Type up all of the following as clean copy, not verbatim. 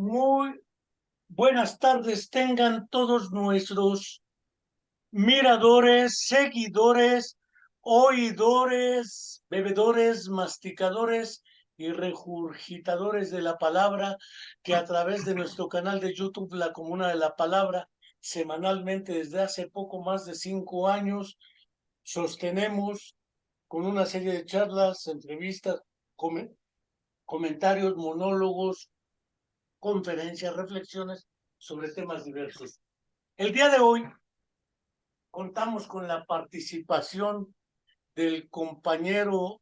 Muy buenas tardes tengan todos nuestros miradores, seguidores, oidores, bebedores, masticadores y regurgitadores de la palabra que a través de nuestro canal de YouTube, La Comuna de la Palabra, semanalmente desde hace poco más de 5 años, sostenemos con una serie de charlas, entrevistas, comentarios, monólogos, conferencias, reflexiones sobre temas diversos. El día de hoy contamos con la participación del compañero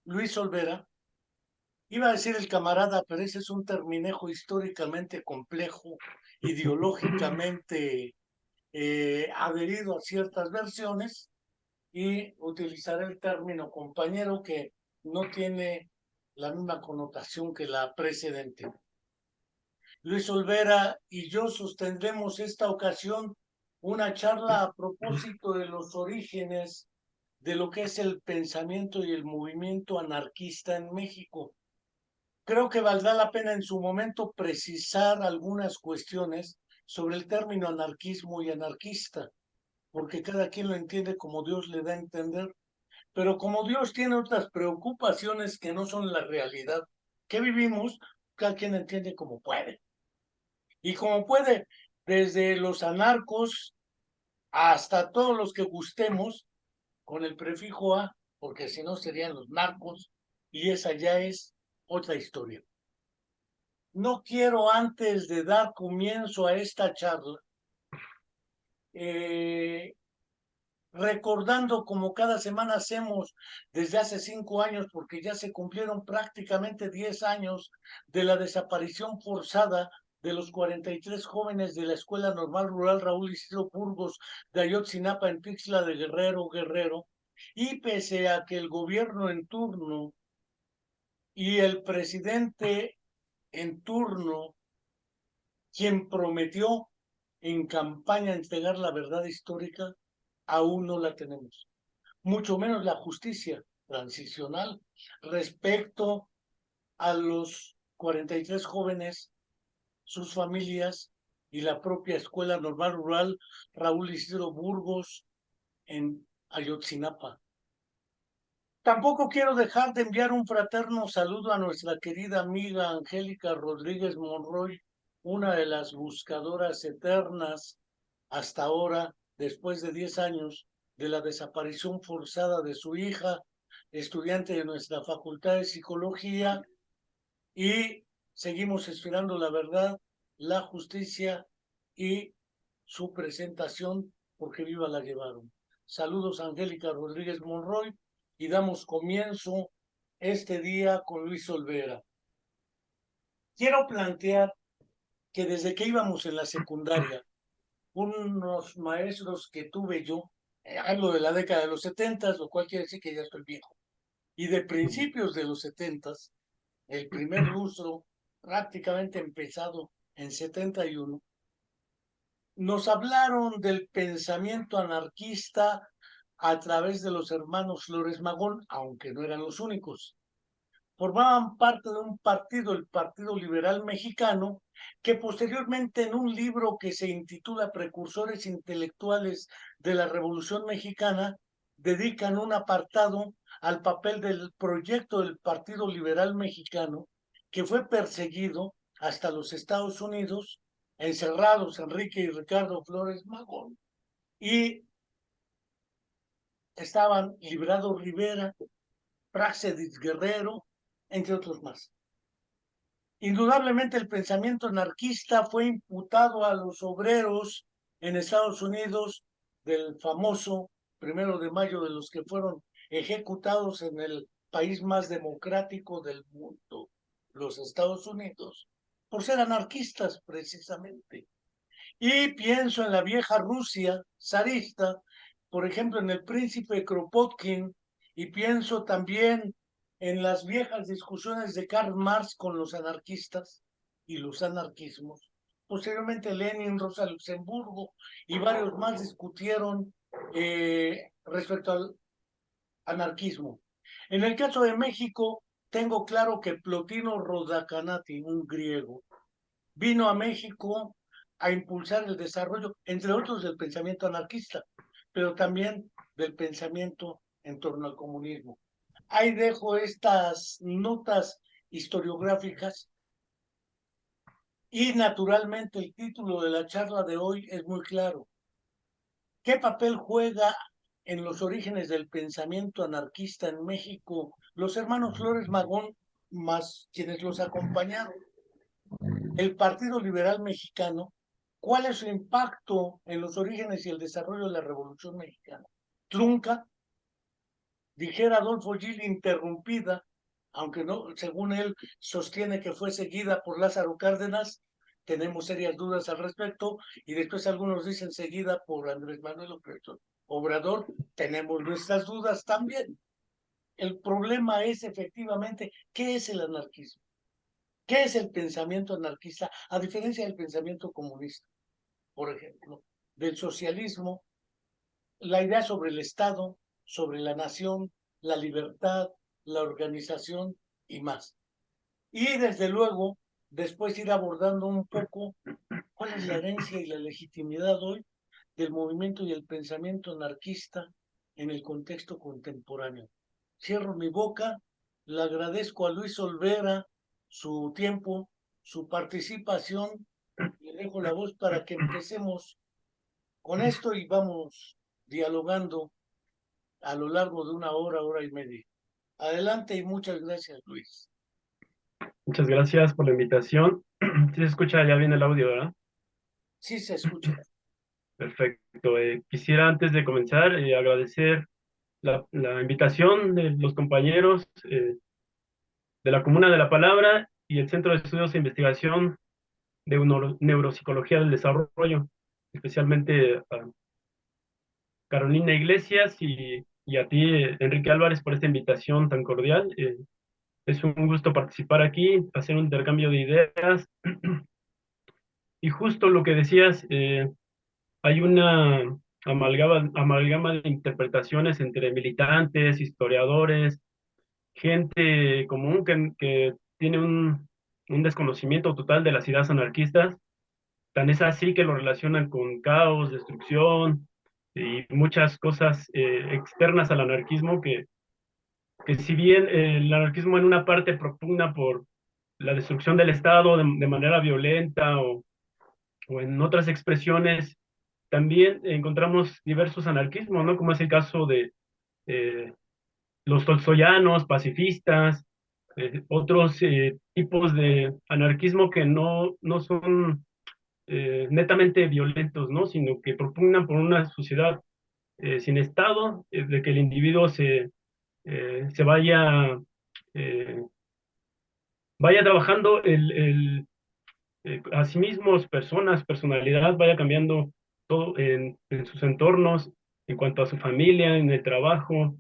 Luis Olvera. Iba a decir el camarada, pero ese es un terminejo históricamente complejo, ideológicamente adherido a ciertas versiones, y utilizaré el término compañero que no tiene la misma connotación que la precedente. Luis Olvera y yo sostendremos esta ocasión una charla a propósito de los orígenes de lo que es el pensamiento y el movimiento anarquista en México. Creo que valdrá la pena en su momento precisar algunas cuestiones sobre el término anarquismo y anarquista, porque cada quien lo entiende como Dios le da a entender, pero como Dios tiene otras preocupaciones que no son la realidad que vivimos, cada quien entiende como puede. Y como puede, desde los anarcos hasta todos los que gustemos, con el prefijo a, porque si no serían los narcos, y esa ya es otra historia. No quiero, antes de dar comienzo a esta charla, eh, recordando como cada semana hacemos desde hace 5 años, porque ya se cumplieron prácticamente 10 años de la desaparición forzada de los 43 jóvenes de la Escuela Normal Rural Raúl Isidro Burgos de Ayotzinapa en Tuxtla de Guerrero, y pese a que el gobierno en turno y el presidente en turno, quien prometió en campaña entregar la verdad histórica, aún no la tenemos, mucho menos la justicia transicional respecto a los 43 jóvenes, sus familias y la propia Escuela Normal Rural Raúl Isidro Burgos en Ayotzinapa. Tampoco quiero dejar de enviar un fraterno saludo a nuestra querida amiga Angélica Rodríguez Monroy, una de las buscadoras eternas hasta ahora, después de 10 años de la desaparición forzada de su hija, estudiante de nuestra Facultad de Psicología, y seguimos esperando la verdad, la justicia y su presentación, porque viva la llevaron. Saludos, Angélica Rodríguez Monroy, y damos comienzo este día con Luis Olvera. Quiero plantear que desde que íbamos en la secundaria, unos maestros que tuve yo, hablo de la década de los 70, lo cual quiere decir que ya estoy viejo, y de principios de los 70, el primer lustro prácticamente empezado en 71, nos hablaron del pensamiento anarquista a través de los hermanos Flores Magón, aunque no eran los únicos. Formaban parte de un partido, el Partido Liberal Mexicano, que posteriormente en un libro que se intitula Precursores Intelectuales de la Revolución Mexicana, dedican un apartado al papel del proyecto del Partido Liberal Mexicano, que fue perseguido hasta los Estados Unidos, encerrados Enrique y Ricardo Flores Magón, y estaban Librado Rivera, Praxedis Guerrero, entre otros más. Indudablemente el pensamiento anarquista fue imputado a los obreros en Estados Unidos del famoso 1 de mayo, de los que fueron ejecutados en el país más democrático del mundo, los Estados Unidos, por ser anarquistas precisamente. Y pienso en la vieja Rusia zarista, por ejemplo, en el príncipe Kropotkin, y pienso también en las viejas discusiones de Karl Marx con los anarquistas y los anarquismos. Posteriormente Lenin, Rosa Luxemburgo y varios más discutieron respecto al anarquismo. En el caso de México, tengo claro que Plotino Rodacanati, un griego, vino a México a impulsar el desarrollo, entre otros del pensamiento anarquista, pero también del pensamiento en torno al comunismo. Ahí dejo estas notas historiográficas y naturalmente el título de la charla de hoy es muy claro. ¿Qué papel juega en los orígenes del pensamiento anarquista en México los hermanos Flores Magón más quienes los acompañaron? El Partido Liberal Mexicano, ¿cuál es su impacto en los orígenes y el desarrollo de la Revolución Mexicana? Trunca, dijera Adolfo Gil, interrumpida, aunque no, según él sostiene que fue seguida por Lázaro Cárdenas, tenemos serias dudas al respecto, y después algunos dicen seguida por Andrés Manuel Obrador, tenemos nuestras dudas también. El problema es efectivamente, ¿qué es el anarquismo? ¿Qué es el pensamiento anarquista? A diferencia del pensamiento comunista, por ejemplo, del socialismo, la idea sobre el Estado, sobre la nación, la libertad, la organización y más. Y desde luego, después ir abordando un poco cuál es la herencia y la legitimidad hoy del movimiento y el pensamiento anarquista en el contexto contemporáneo. Cierro mi boca, le agradezco a Luis Olvera su tiempo, su participación, le dejo la voz para que empecemos con esto y vamos dialogando a lo largo de una hora, hora y media. Adelante y muchas gracias, Luis. Muchas gracias por la invitación. Sí se escucha ya bien el audio, ¿verdad? Sí se escucha. Perfecto. Quisiera antes de comenzar agradecer la invitación de los compañeros de la Comuna de la Palabra y el Centro de Estudios e Investigación de Neuropsicología del Desarrollo, especialmente a Carolina Iglesias y a ti, Enrique Álvarez, por esta invitación tan cordial. Es un gusto participar aquí, hacer un intercambio de ideas. Y justo lo que decías, hay una amalgama de interpretaciones entre militantes, historiadores, gente común que tiene un desconocimiento total de las ideas anarquistas. Tan es así que lo relacionan con caos, destrucción y muchas cosas externas al anarquismo que si bien el anarquismo en una parte propugna por la destrucción del Estado de manera violenta o en otras expresiones, también encontramos diversos anarquismos, ¿no? Como es el caso de eh, los tolstoyanos, pacifistas, otros tipos de anarquismo que no son netamente violentos, ¿no? Sino que propugnan por una sociedad sin Estado, de que el individuo se eh, vaya trabajando a sí mismos, personas, personalidad, vaya cambiando todo en sus entornos, en cuanto a su familia, en el trabajo,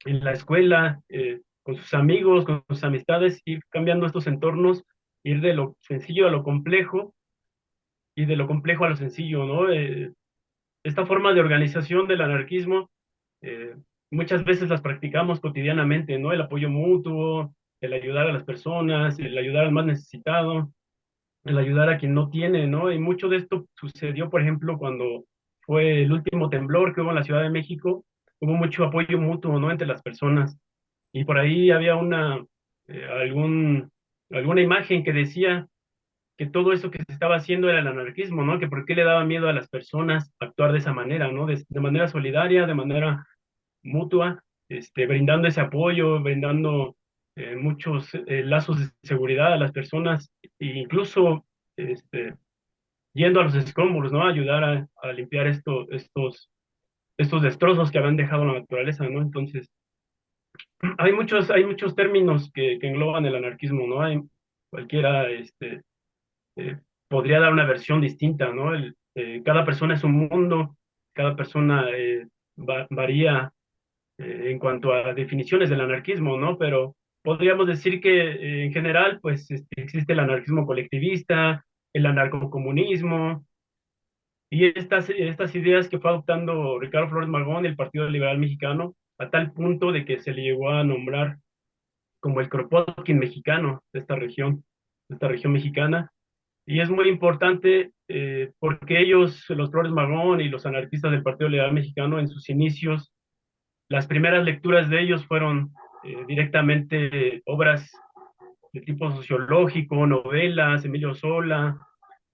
en la escuela, con sus amigos, con sus amistades, ir cambiando estos entornos, ir de lo sencillo a lo complejo y de lo complejo a lo sencillo, ¿no? Esta forma de organización del anarquismo, eh, muchas veces las practicamos cotidianamente, ¿no? El apoyo mutuo, el ayudar a las personas, el ayudar al más necesitado, el ayudar a quien no tiene, ¿no? Y mucho de esto sucedió, por ejemplo, cuando fue el último temblor que hubo en la Ciudad de México, hubo mucho apoyo mutuo, ¿no? Entre las personas. Y por ahí había eh, algún, alguna imagen que decía que todo eso que se estaba haciendo era el anarquismo, ¿no? Que por qué le daba miedo a las personas actuar de esa manera, ¿no? De manera solidaria, de manera mutua, brindando ese apoyo, brindando muchos lazos de seguridad a las personas, e incluso este, yendo a los escombros, ¿no? Ayudar a limpiar estos destrozos que habían dejado la naturaleza, ¿no? Entonces, hay muchos términos que engloban el anarquismo, ¿no? Hay cualquiera, eh, podría dar una versión distinta, ¿no? Cada persona es un mundo, cada persona varía en cuanto a definiciones del anarquismo, ¿no? Pero podríamos decir que en general, pues existe el anarquismo colectivista, el anarcocomunismo, y estas ideas que fue adoptando Ricardo Flores Magón y el Partido Liberal Mexicano, a tal punto de que se le llegó a nombrar como el Kropotkin mexicano de esta región mexicana. Y es muy importante porque ellos, los Flores Magón y los anarquistas del Partido Liberal Mexicano, en sus inicios, las primeras lecturas de ellos fueron directamente obras de tipo sociológico, novelas, Emilio Sola,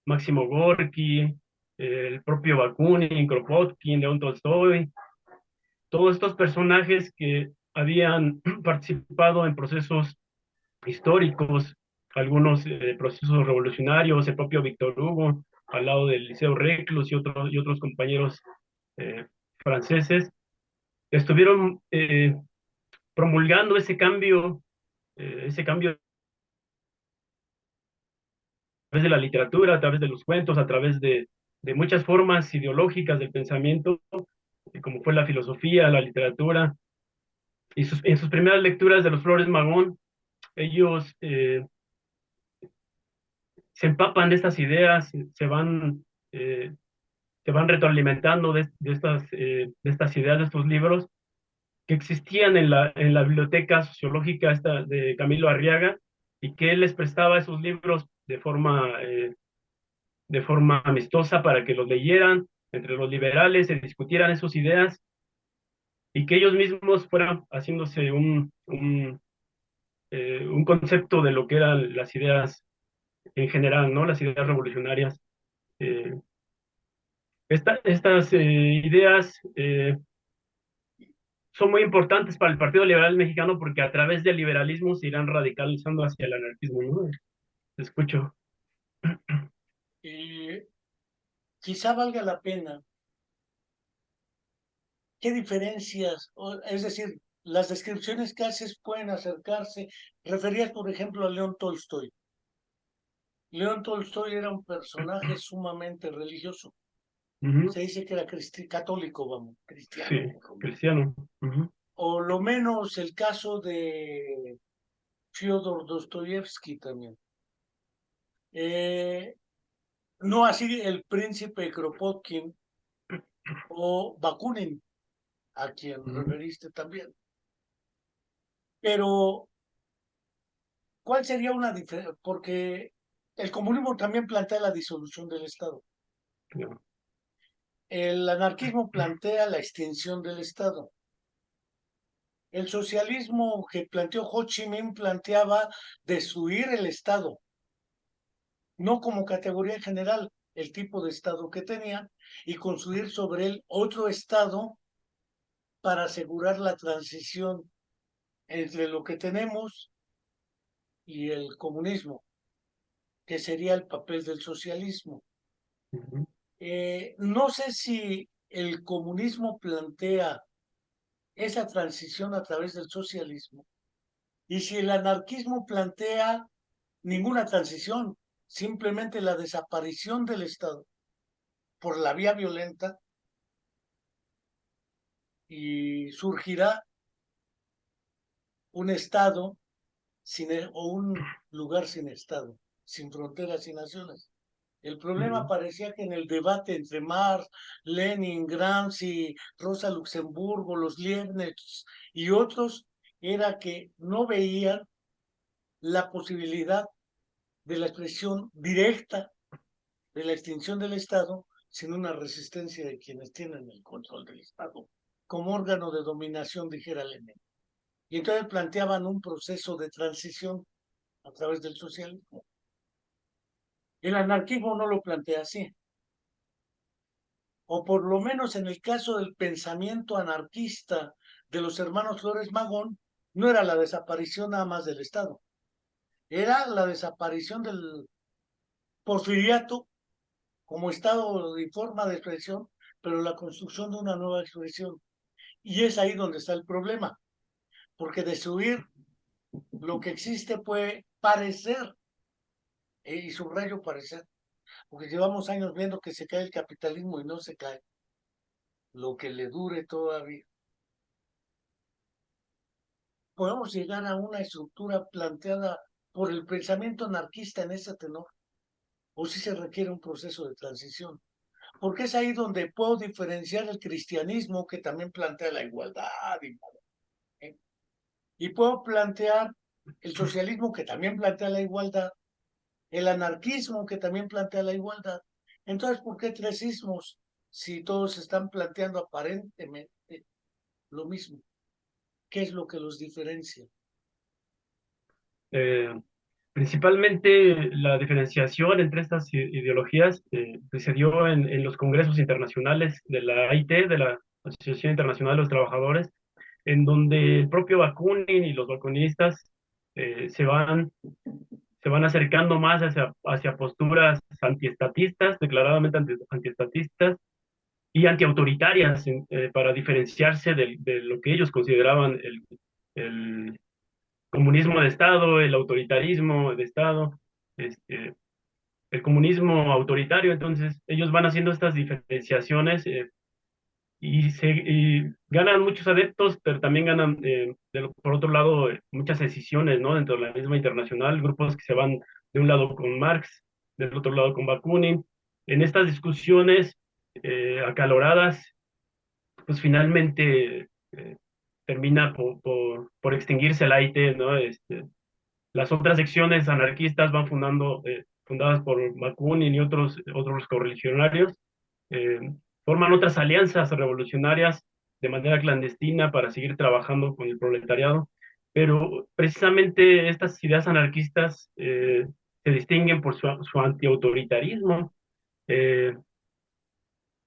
Máximo Gorki, el propio Bakunin, Kropotkin, León Tolstoy, todos estos personajes que habían participado en procesos históricos, algunos procesos revolucionarios, el propio Víctor Hugo, al lado del Liceo Reclus y otros compañeros eh, franceses, estuvieron promulgando ese cambio a través de la literatura, a través de los cuentos, a través de muchas formas ideológicas del pensamiento, como fue la filosofía, la literatura, y en sus primeras lecturas de los Flores Magón, ellos se empapan de estas ideas, eh, se van retroalimentando de estas ideas, de estos libros que existían en la biblioteca sociológica esta de Camilo Arriaga y que él les prestaba esos libros de forma amistosa para que los leyeran entre los liberales, se discutieran esas ideas y que ellos mismos fueran haciéndose un concepto de lo que eran las ideas en general, ¿no? Las ideas revolucionarias. Eh, estas ideas son muy importantes para el Partido Liberal Mexicano porque a través del liberalismo se irán radicalizando hacia el anarquismo, ¿no? Te escucho. Eh, Quizá valga la pena. ¿Qué diferencias? Es decir, las descripciones que haces pueden acercarse. Referías, por ejemplo, a León Tolstoy. León Tolstoy era un personaje sumamente religioso. Ujú. Se dice que era católico, vamos, Sí, cristiano, por lo menos. cristiano. Ujú. O lo menos el caso de Fyodor Dostoyevsky también. Eh, no así el príncipe Kropotkin o Bakunin, a quien Ujú. referiste también. Pero, ¿cuál sería una diferencia? Porque el comunismo también plantea la disolución del Estado. Claro. El anarquismo plantea la extinción del Estado. El socialismo que planteó Ho Chi Minh planteaba destruir el Estado, no como categoría en general, el tipo de Estado que tenía, y construir sobre él otro Estado para asegurar la transición entre lo que tenemos y el comunismo, que sería el papel del socialismo. Ujú. No sé si el comunismo plantea esa transición a través del socialismo y si el anarquismo plantea ninguna transición, simplemente la desaparición del Estado por la vía violenta y surgirá un Estado o un lugar sin Estado, sin fronteras, sin naciones. El problema Ujú. parecía que en el debate entre Marx, Lenin, Gramsci, Rosa Luxemburgo, los Liebknecht y otros, era que no veían la posibilidad de la expresión directa de la extinción del Estado sin una resistencia de quienes tienen el control del Estado, como órgano de dominación, dijera Lenin. Y entonces planteaban un proceso de transición a través del socialismo. El anarquismo no lo plantea así, o por lo menos en el caso del pensamiento anarquista de los hermanos Flores Magón, no era la desaparición nada más del Estado, era la desaparición del porfiriato como estado y forma de expresión, pero la construcción de una nueva expresión. Y es ahí donde está el problema, porque destruir lo que existe puede parecer, y subrayo parecer, porque llevamos años viendo que se cae el capitalismo y no se cae, lo que le dure todavía. Podemos llegar a una estructura planteada por el pensamiento anarquista en ese tenor, o si se requiere un proceso de transición, porque es ahí donde puedo diferenciar el cristianismo que también plantea la igualdad ¿eh? Y puedo plantear el socialismo que también plantea la igualdad el anarquismo que también plantea la igualdad. Entonces, ¿por qué tres ismos si todos están planteando aparentemente lo mismo? ¿Qué es lo que los diferencia? Eh, Principalmente la diferenciación entre estas ideologías pues, se dio en los congresos internacionales de la AIT, de la Asociación Internacional de los Trabajadores, en donde el propio Bakunin y los bakunistas eh, se van, se van acercando más hacia posturas antiestatistas, declaradamente antiestatistas, y antiautoritarias para diferenciarse de lo que ellos consideraban el comunismo de Estado, el autoritarismo de Estado, este, el comunismo autoritario. Entonces ellos van haciendo estas diferenciaciones y ganan muchos adeptos, pero también ganan, por otro lado, muchas decisiones, ¿no? Dentro de la misma internacional, grupos que se van de un lado con Marx, del otro lado con Bakunin. En estas discusiones acaloradas, pues finalmente termina por extinguirse la IT, ¿no? Las otras secciones anarquistas van fundadas por Bakunin y otros correligionarios, eh, forman otras alianzas revolucionarias de manera clandestina para seguir trabajando con el proletariado, pero precisamente estas ideas anarquistas se distinguen por su antiautoritarismo. Eh,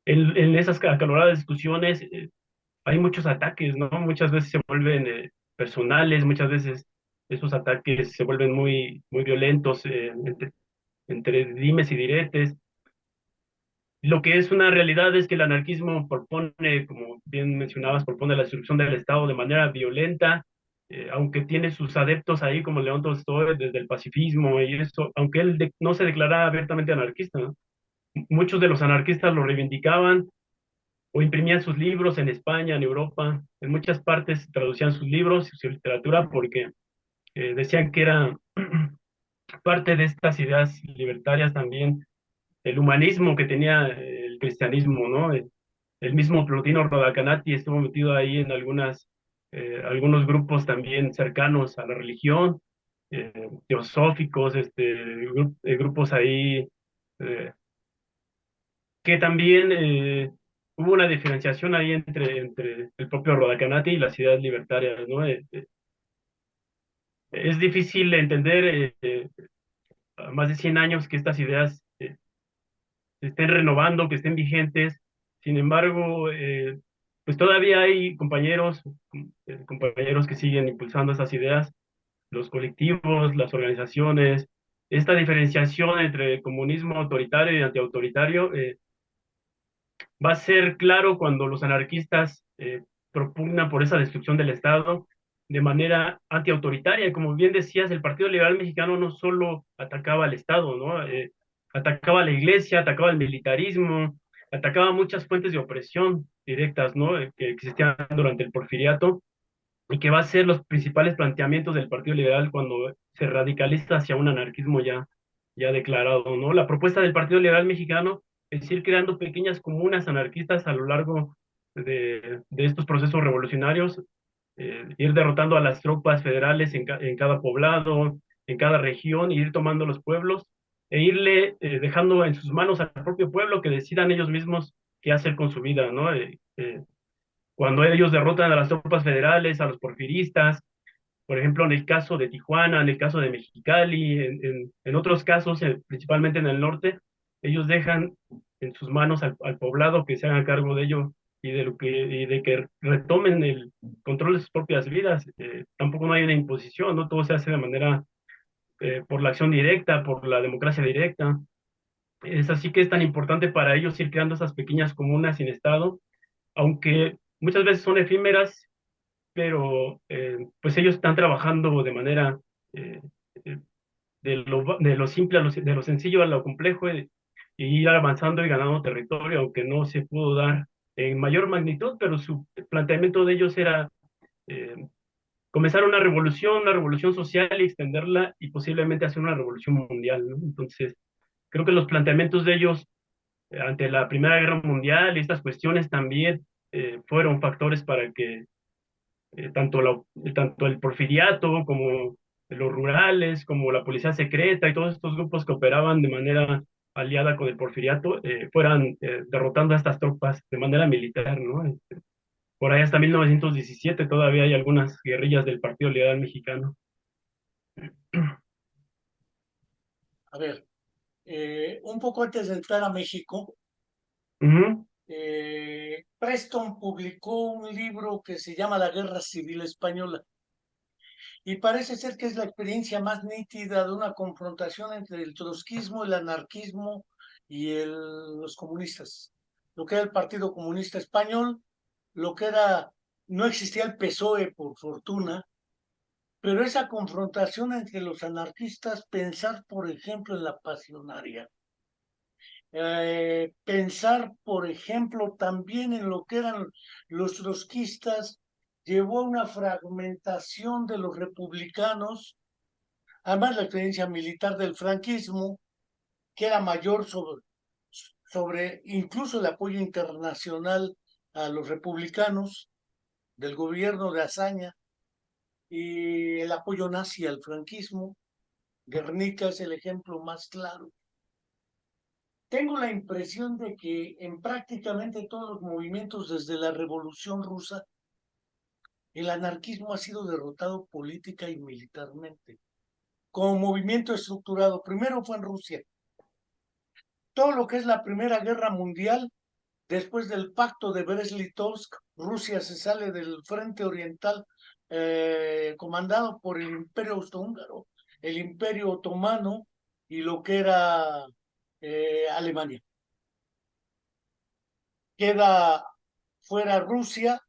en esas acaloradas discusiones hay muchos ataques, ¿no? Muchas veces se vuelven personales, muchas veces esos ataques se vuelven muy violentos entre dimes y diretes. Lo que es una realidad es que el anarquismo propone, como bien mencionabas, propone la destrucción del Estado de manera violenta, aunque tiene sus adeptos ahí como León Tolstói desde el pacifismo y eso, aunque él no se declaraba abiertamente anarquista, ¿no? Muchos de los anarquistas lo reivindicaban o imprimían sus libros en España, en Europa, en muchas partes traducían sus libros y su literatura porque decían que era parte de estas ideas libertarias también, el humanismo que tenía el cristianismo, ¿no? El mismo Plotino Rodacanati estuvo metido ahí en algunos grupos también cercanos a la religión, teosóficos, grupos ahí eh, que también hubo una diferenciación ahí entre el propio Rodacanati y las ideas libertarias, ¿no? Es difícil entender a más de 100 años que estas ideas se estén renovando, que estén vigentes. Sin embargo, pues todavía hay compañeros que siguen impulsando esas ideas, los colectivos, las organizaciones. Esta diferenciación entre comunismo autoritario y antiautoritario va a ser claro cuando los anarquistas propugnan por esa destrucción del Estado de manera antiautoritaria. Como bien decías, el Partido Liberal Mexicano no solo atacaba al Estado, ¿no? Atacaba a la iglesia, atacaba al militarismo, atacaba muchas fuentes de opresión directas, ¿no? Que existían durante el porfiriato y que va a ser los principales planteamientos del Partido Liberal cuando se radicaliza hacia un anarquismo ya declarado, ¿no? La propuesta del Partido Liberal Mexicano es ir creando pequeñas comunas anarquistas a lo largo de estos procesos revolucionarios, ir derrotando a las tropas federales en cada poblado, en cada región, ir tomando los pueblos e irle dejando en sus manos al propio pueblo que decidan ellos mismos qué hacer con su vida, ¿no? Cuando ellos derrotan a las tropas federales, a los porfiristas, por ejemplo, en el caso de Tijuana, en el caso de Mexicali, en otros casos, principalmente en el norte, ellos dejan en sus manos al poblado que se haga cargo de ello y de que retomen el control de sus propias vidas. Tampoco no hay una imposición, ¿no? Todo se hace de manera por la acción directa, por la democracia directa. Es así que es tan importante para ellos ir creando esas pequeñas comunas sin Estado, aunque muchas veces son efímeras, pero pues ellos están trabajando de manera eh, eh, de lo simple de lo sencillo a lo complejo y ir avanzando y ganando territorio, aunque no se pudo dar en mayor magnitud, pero su planteamiento de ellos era eh, comenzar una revolución social y extenderla y posiblemente hacer una revolución mundial, ¿no? Entonces, creo que los planteamientos de ellos ante la Primera Guerra Mundial y estas cuestiones también fueron factores para que tanto el porfiriato como los rurales, como la policía secreta y todos estos grupos que operaban de manera aliada con el porfiriato, fueran derrotando a estas tropas de manera militar, ¿no? Por ahí hasta 1917 todavía hay algunas guerrillas del Partido Liberal Mexicano. A ver, un poco antes de entrar a México, Ujú, Preston publicó un libro que se llama La Guerra Civil Española y parece ser que es la experiencia más nítida de una confrontación entre el trotskismo, el anarquismo y los comunistas. Lo que era el Partido Comunista Español, lo que era, no existía el PSOE por fortuna, pero esa confrontación entre los anarquistas, pensar por ejemplo en la pasionaria, pensar, por ejemplo, también en lo que eran los trotskistas, llevó a una fragmentación de los republicanos, además la experiencia militar del franquismo, que era mayor sobre incluso el apoyo internacional a los republicanos del gobierno de Azaña y el apoyo nazi al franquismo. Guernica es el ejemplo más claro. Tengo la impresión de que en prácticamente todos los movimientos desde la Revolución Rusa, el anarquismo ha sido derrotado política y militarmente. Como movimiento estructurado, primero fue en Rusia. Todo lo que es la Primera Guerra Mundial, después del pacto de Brest-Litovsk, Rusia se sale del frente oriental comandado por el Imperio Austrohúngaro, el Imperio Otomano y lo que era Alemania. Queda fuera Rusia,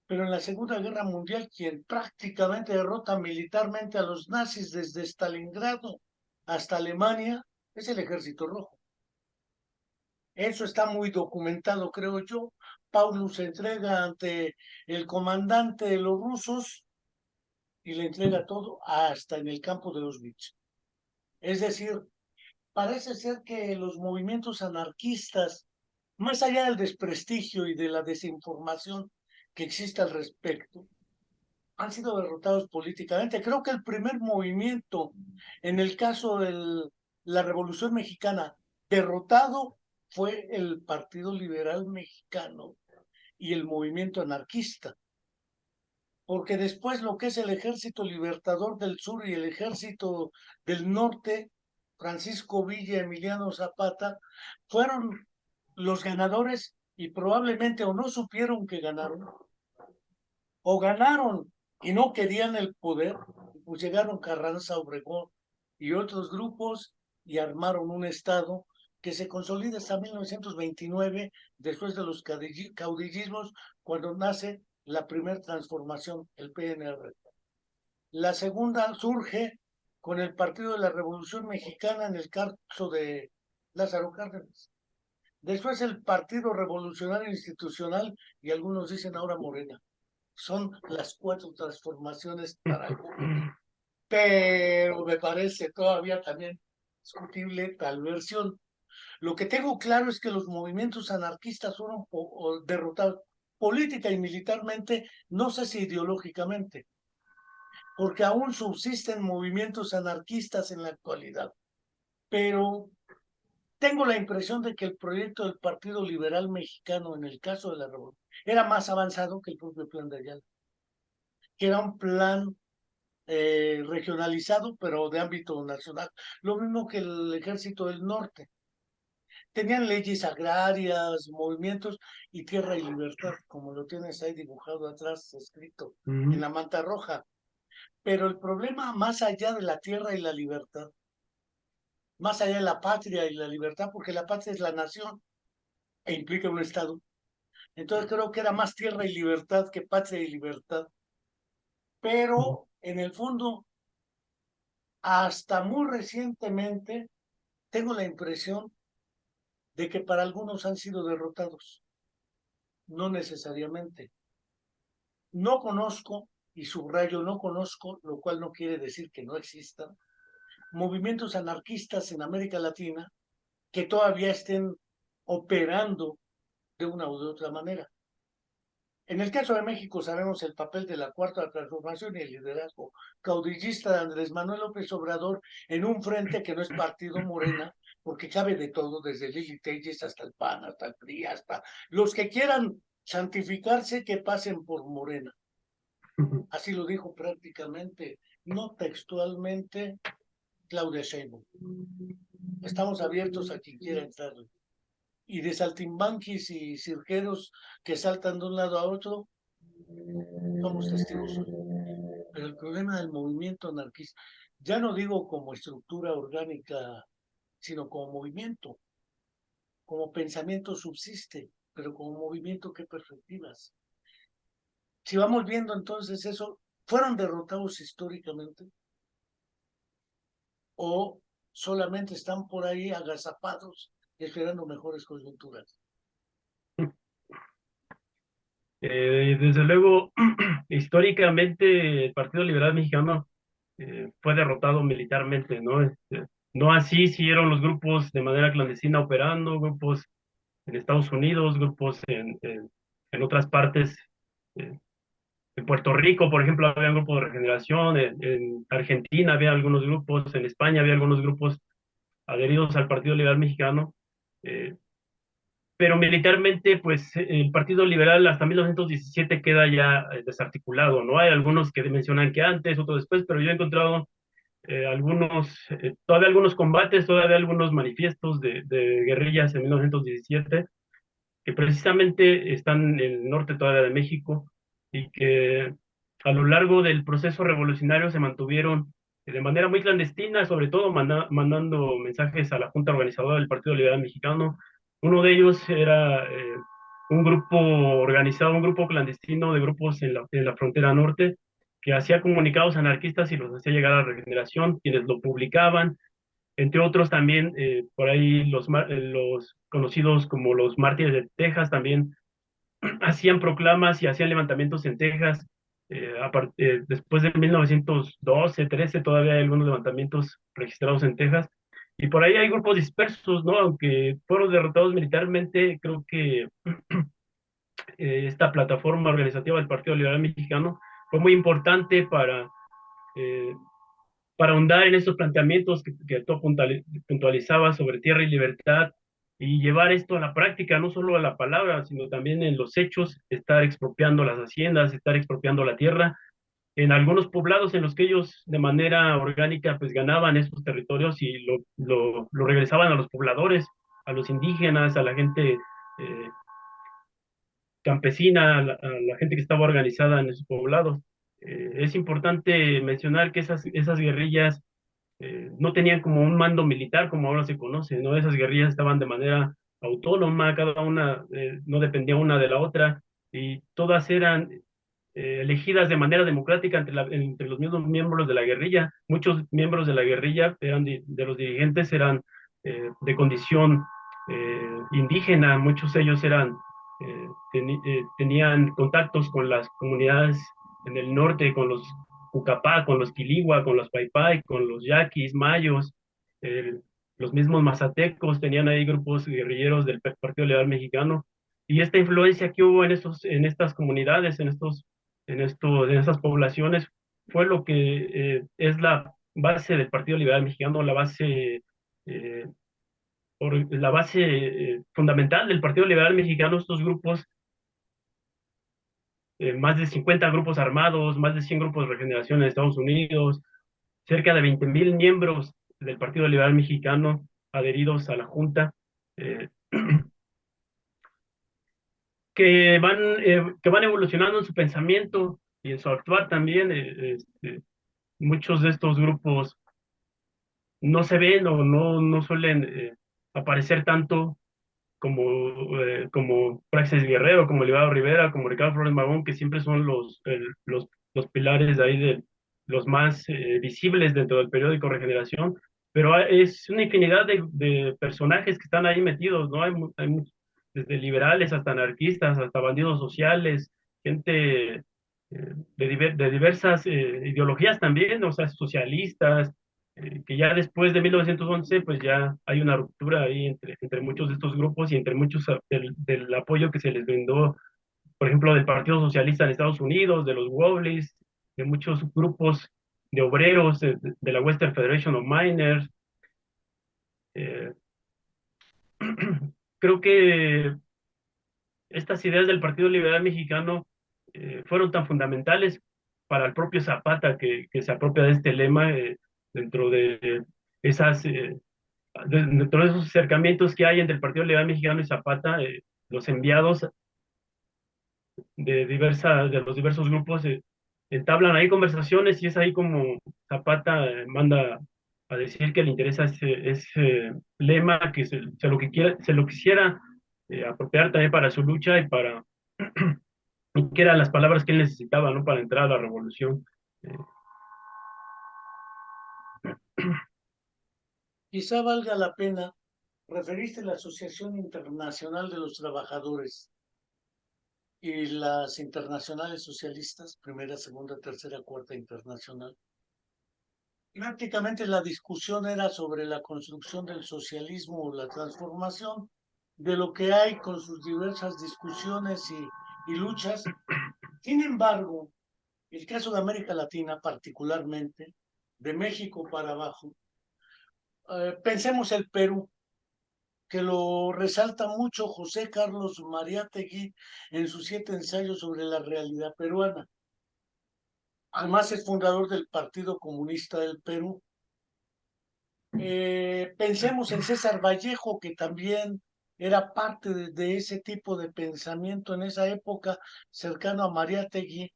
pero en la Segunda Guerra Mundial quien prácticamente derrota militarmente a los nazis desde Stalingrado hasta Alemania es el Ejército Rojo. Eso está muy documentado, creo yo. Paulus se entrega ante el comandante de los rusos y le entrega todo hasta en el campo de Auschwitz. Es decir, parece ser que los movimientos anarquistas, más allá del desprestigio y de la desinformación que existe al respecto, han sido derrotados políticamente. Creo que el primer movimiento, en el caso de la Revolución Mexicana, derrotado fue el Partido Liberal Mexicano y el movimiento anarquista, porque después lo que es el Ejército Libertador del Sur y el Ejército del Norte, Francisco Villa, Emiliano Zapata, fueron los ganadores y probablemente o no supieron que ganaron, o ganaron y no querían el poder, pues llegaron Carranza, Obregón y otros grupos y armaron un Estado que se consolida hasta 1929, después de los caudillismos, cuando nace la primera transformación, el PNR. La segunda surge con el Partido de la Revolución Mexicana en el caso de Lázaro Cárdenas. Después el Partido Revolucionario Institucional y algunos dicen ahora Morena. Son las 4 transformaciones para algunos, pero me parece todavía también discutible tal versión. Lo que tengo claro es que los movimientos anarquistas fueron derrotados política y militarmente, no sé si ideológicamente, porque aún subsisten movimientos anarquistas en la actualidad, pero tengo la impresión de que el proyecto del Partido Liberal Mexicano, en el caso de la revolución, era más avanzado que el propio plan de Ayala, que era un plan regionalizado, pero de ámbito nacional. Lo mismo que el Ejército del Norte. Tenían leyes agrarias, movimientos y tierra y libertad, como lo tienes ahí dibujado atrás, escrito en ujú. la manta roja. Pero el problema, más allá de la tierra y la libertad, más allá de la patria y la libertad, porque la patria es la nación e implica un Estado. Entonces creo que era más tierra y libertad que patria y libertad. Pero en el fondo, hasta muy recientemente, tengo la impresión de que para algunos han sido derrotados, no necesariamente. No conozco, y subrayo no conozco, lo cual no quiere decir que no existan, movimientos anarquistas en América Latina que todavía estén operando de una u de otra manera. En el caso de México sabemos el papel de la Cuarta Transformación y el liderazgo caudillista de Andrés Manuel López Obrador en un frente que no es partido Morena, porque cabe de todo, desde Lili Telles hasta el PAN, hasta el PRI, hasta los que quieran santificarse que pasen por Morena. Así lo dijo prácticamente, no textualmente, Claudia Sheinbaum. Estamos abiertos a quien quiera entrar. Y de saltimbanquis y cirqueros que saltan de un lado a otro, somos testigos hoy. Pero el problema del movimiento anarquista, ya no digo como estructura orgánica, sino como movimiento, como pensamiento subsiste, pero como movimiento, ¿qué perspectivas? Si vamos viendo entonces eso, ¿fueron derrotados históricamente o solamente están por ahí agazapados esperando mejores coyunturas? Desde luego, históricamente el Partido Liberal Mexicano fue derrotado militarmente, ¿no? No así siguieron los grupos de manera clandestina operando, grupos en Estados Unidos, grupos en otras partes. eh, en Puerto Rico, por ejemplo, había un grupo de regeneración, en Argentina había algunos grupos, en España había algunos grupos adheridos al Partido Liberal Mexicano. eh, pero militarmente, pues el Partido Liberal hasta 1917 queda ya desarticulado, ¿no? Hay algunos que mencionan que antes, otros después, pero yo he encontrado todavía algunos combates, todavía algunos manifiestos de guerrillas en 1917, que precisamente están en el norte todavía de México y que a lo largo del proceso revolucionario se mantuvieron de manera muy clandestina, sobre todo mandando mensajes a la Junta Organizadora del Partido Liberal Mexicano. Uno de ellos era un grupo organizado, un grupo clandestino de grupos en la frontera norte, que hacía comunicados anarquistas y los hacía llegar a la Regeneración, quienes lo publicaban, entre otros también, por ahí los conocidos como los mártires de Texas también hacían proclamas y hacían levantamientos en Texas. Después de 1912, 13, todavía hay algunos levantamientos registrados en Texas. Y por ahí hay grupos dispersos, ¿no? Aunque fueron derrotados militarmente, creo que esta plataforma organizativa del Partido Liberal Mexicano fue muy importante eh, para ahondar en esos planteamientos que tú puntualizabas sobre tierra y libertad y llevar esto a la práctica, no solo a la palabra, sino también en los hechos, estar expropiando las haciendas, estar expropiando la tierra. En algunos poblados en los que ellos de manera orgánica pues ganaban esos territorios y lo regresaban a los pobladores, a los indígenas, a la gente campesina, a la gente que estaba organizada en esos poblados. Es importante mencionar que esas guerrillas no tenían como un mando militar como ahora se conoce, ¿no? Esas guerrillas estaban de manera autónoma, cada una no dependía una de la otra y todas eran elegidas de manera democrática entre los mismos miembros de la guerrilla. Muchos miembros de la guerrilla eran de los dirigentes eran de condición indígena, muchos de ellos tenían contactos con las comunidades en el norte, con los Ucapá, con los Quiligua, con los Paipai, con los Yaquis, Mayos, eh, los mismos mazatecos, tenían ahí grupos guerrilleros del Partido Liberal Mexicano. Y esta influencia que hubo en estas comunidades, en estas poblaciones, fue lo que es la base del Partido Liberal Mexicano, eh, la base fundamental del Partido Liberal Mexicano, estos grupos, más de 50 grupos armados, más de 100 grupos de regeneración en Estados Unidos, cerca de 20,000 miembros del Partido Liberal Mexicano adheridos a la Junta, eh, que van evolucionando en su pensamiento y en su actuar también. Muchos de estos grupos no se ven o no suelen aparecer tanto como Praxis Guerrero, como Livado Rivera, como Ricardo Flores Magón, que siempre son los pilares de ahí de los más visibles dentro del periódico Regeneración, pero es una infinidad de personajes que están ahí metidos, ¿no? Desde liberales hasta anarquistas, hasta bandidos sociales, gente de diversas ideologías también, o sea, socialistas, que ya después de 1911, pues ya hay una ruptura ahí entre muchos de estos grupos y entre muchos del apoyo que se les brindó por ejemplo, del Partido Socialista en Estados Unidos, de los Wobblies, de muchos grupos de obreros, de la Western Federation of Miners. Eh, Creo que estas ideas del Partido Liberal Mexicano fueron tan fundamentales para el propio Zapata que se apropia de este lema dentro de esas dentro de esos acercamientos que hay entre el Partido Liberal Mexicano y Zapata, los enviados de los diversos grupos entablan ahí conversaciones y es ahí como Zapata manda a decir que le interesa ese lema, que se lo quisiera apropiar también para su lucha y para y que eran las palabras que él necesitaba, ¿no? Para entrar a la revolución. Eh, Quizá valga la pena referirse a la Asociación Internacional de los Trabajadores y las internacionales socialistas, primera, segunda, tercera, cuarta internacional. Prácticamente la discusión era sobre la construcción del socialismo o la transformación de lo que hay con sus diversas discusiones y luchas. Sin embargo, el caso de América Latina particularmente, de México para abajo, pensemos el Perú, que lo resalta mucho José Carlos Mariátegui en sus 7 ensayos sobre la realidad peruana. Además es fundador del Partido Comunista del Perú. Pensemos en César Vallejo, que también era parte de ese tipo de pensamiento en esa época, cercano a Mariátegui,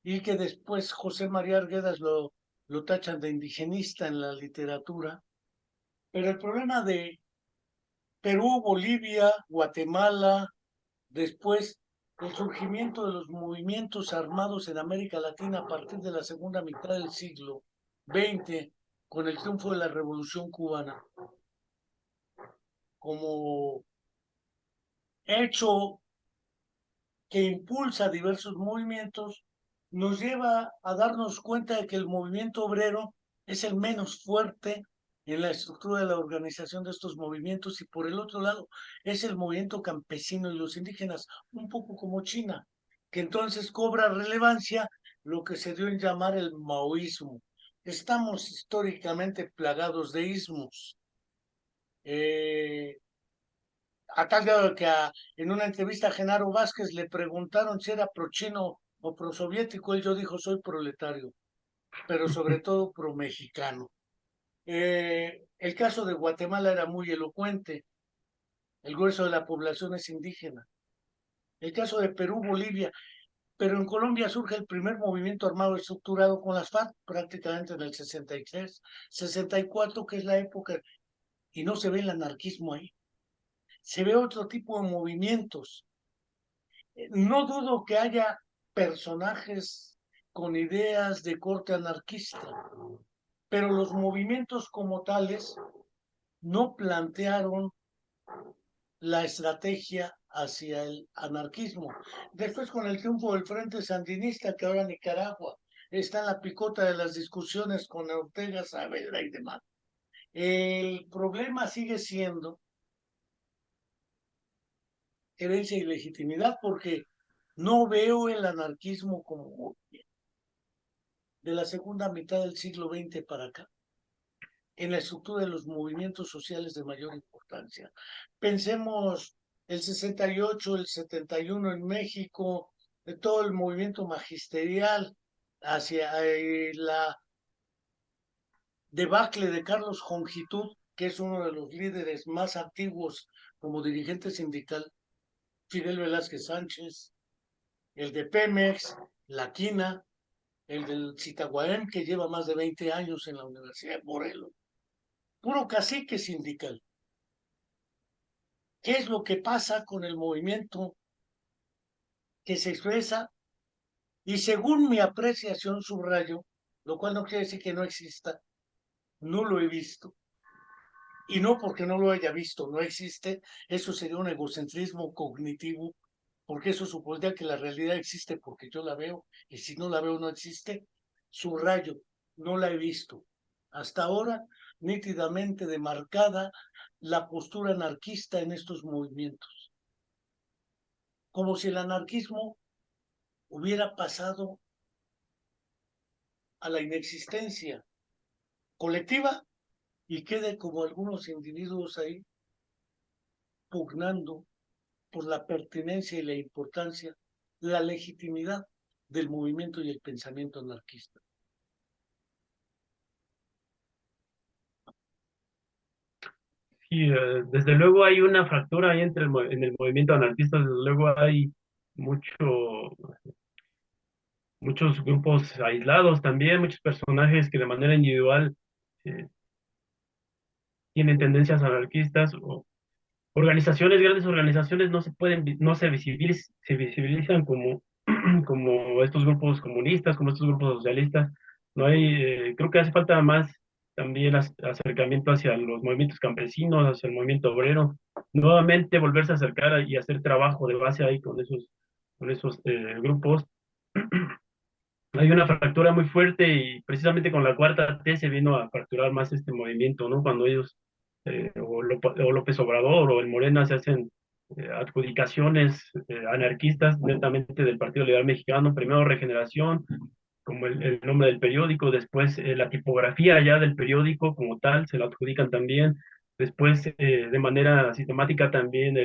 y que después José María Arguedas lo tachan de indigenista en la literatura. Pero el problema de Perú, Bolivia, Guatemala, después el surgimiento de los movimientos armados en América Latina a partir de la segunda mitad del siglo XX, con el triunfo de la Revolución Cubana, como hecho que impulsa diversos movimientos, nos lleva a darnos cuenta de que el movimiento obrero es el menos fuerte en la estructura de la organización de estos movimientos y por el otro lado es el movimiento campesino y los indígenas, un poco como China, que entonces cobra relevancia lo que se dio en llamar el maoísmo. Estamos históricamente plagados de ismos. A tal grado que en una entrevista a Genaro Vázquez le preguntaron si era pro-chino o pro-soviético, él yo dijo soy proletario, pero sobre todo pro-mexicano. El caso de Guatemala era muy elocuente, el grueso de la población es indígena. El caso de Perú, Bolivia, pero en Colombia surge el primer movimiento armado estructurado con las FARC prácticamente en el 63, 64, que es la época, y no se ve el anarquismo ahí, se ve otro tipo de movimientos. No dudo que haya personajes con ideas de corte anarquista, pero los movimientos como tales no plantearon la estrategia hacia el anarquismo. Después, con el triunfo del Frente Sandinista, que ahora Nicaragua está en la picota de las discusiones con Ortega, Saavedra y demás, el problema sigue siendo herencia y legitimidad, porque no veo el anarquismo como de la segunda mitad del siglo XX para acá, en la estructura de los movimientos sociales de mayor importancia. Pensemos el 68, el 71 en México, de todo el movimiento magisterial hacia la debacle de Carlos Jongitud, que es uno de los líderes más antiguos como dirigente sindical, Fidel Velázquez Sánchez, el de Pemex, La Quina, el del Citaguaém, que lleva más de 20 años en la Universidad de Morelos. Puro cacique sindical. ¿Qué es lo que pasa con el movimiento que se expresa? Y según mi apreciación, subrayo, lo cual no quiere decir que no exista, no lo he visto. Y no porque no lo haya visto, no existe, eso sería un egocentrismo cognitivo, porque eso supondría que la realidad existe porque yo la veo, y si no la veo no existe. Subrayo, no la he visto. Hasta ahora, nítidamente demarcada la postura anarquista en estos movimientos. Como si el anarquismo hubiera pasado a la inexistencia colectiva y quede como algunos individuos ahí pugnando por la pertinencia y la importancia, la legitimidad del movimiento y el pensamiento anarquista. Sí, desde luego hay una fractura ahí en el movimiento anarquista, desde luego hay mucho, muchos grupos aislados también, muchos personajes que de manera individual eh, tienen tendencias anarquistas, o organizaciones, grandes organizaciones no se pueden, no se visibilizan como, como estos grupos comunistas, como estos grupos socialistas. No hay, creo que hace falta más también acercamiento hacia los movimientos campesinos, hacia el movimiento obrero, nuevamente volverse a acercar y hacer trabajo de base ahí con esos grupos. Hay una fractura muy fuerte y precisamente con la cuarta T se vino a fracturar más este movimiento, ¿no? Cuando ellos, o López Obrador o el Morena se hacen adjudicaciones anarquistas netamente del Partido Liberal Mexicano, primero Regeneración, como el nombre del periódico, después la tipografía ya del periódico como tal, se la adjudican también, después de manera sistemática también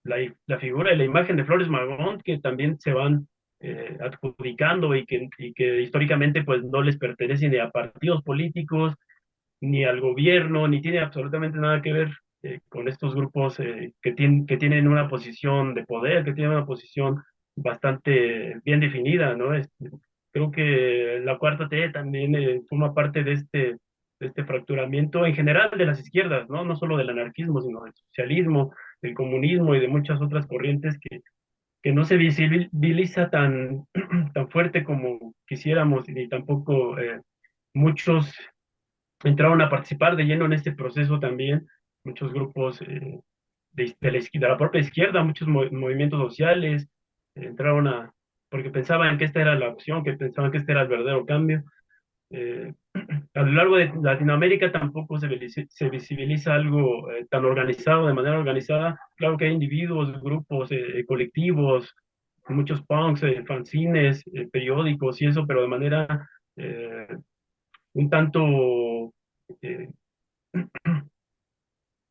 la figura y la imagen de Flores Magón, que también se van adjudicando y que históricamente pues no les pertenece ni a partidos políticos, ni al gobierno, ni tiene absolutamente nada que ver con estos grupos que tienen una posición de poder, que tienen una posición bastante bien definida, ¿no? Creo que la cuarta T también forma parte de este fracturamiento en general de las izquierdas, ¿no? No solo del anarquismo, sino del socialismo, del comunismo y de muchas otras corrientes que no se visibiliza tan, tan fuerte como quisiéramos, ni tampoco muchos entraron a participar de lleno en este proceso también, muchos grupos de la propia izquierda, muchos movimientos sociales entraron porque pensaban que esta era la opción, que pensaban que este era el verdadero cambio. Eh, a lo largo de Latinoamérica tampoco se visibiliza algo tan organizado, de manera organizada. Claro que hay individuos, grupos, colectivos, muchos punks, fanzines, periódicos y eso, pero de manera eh, un tanto, eh,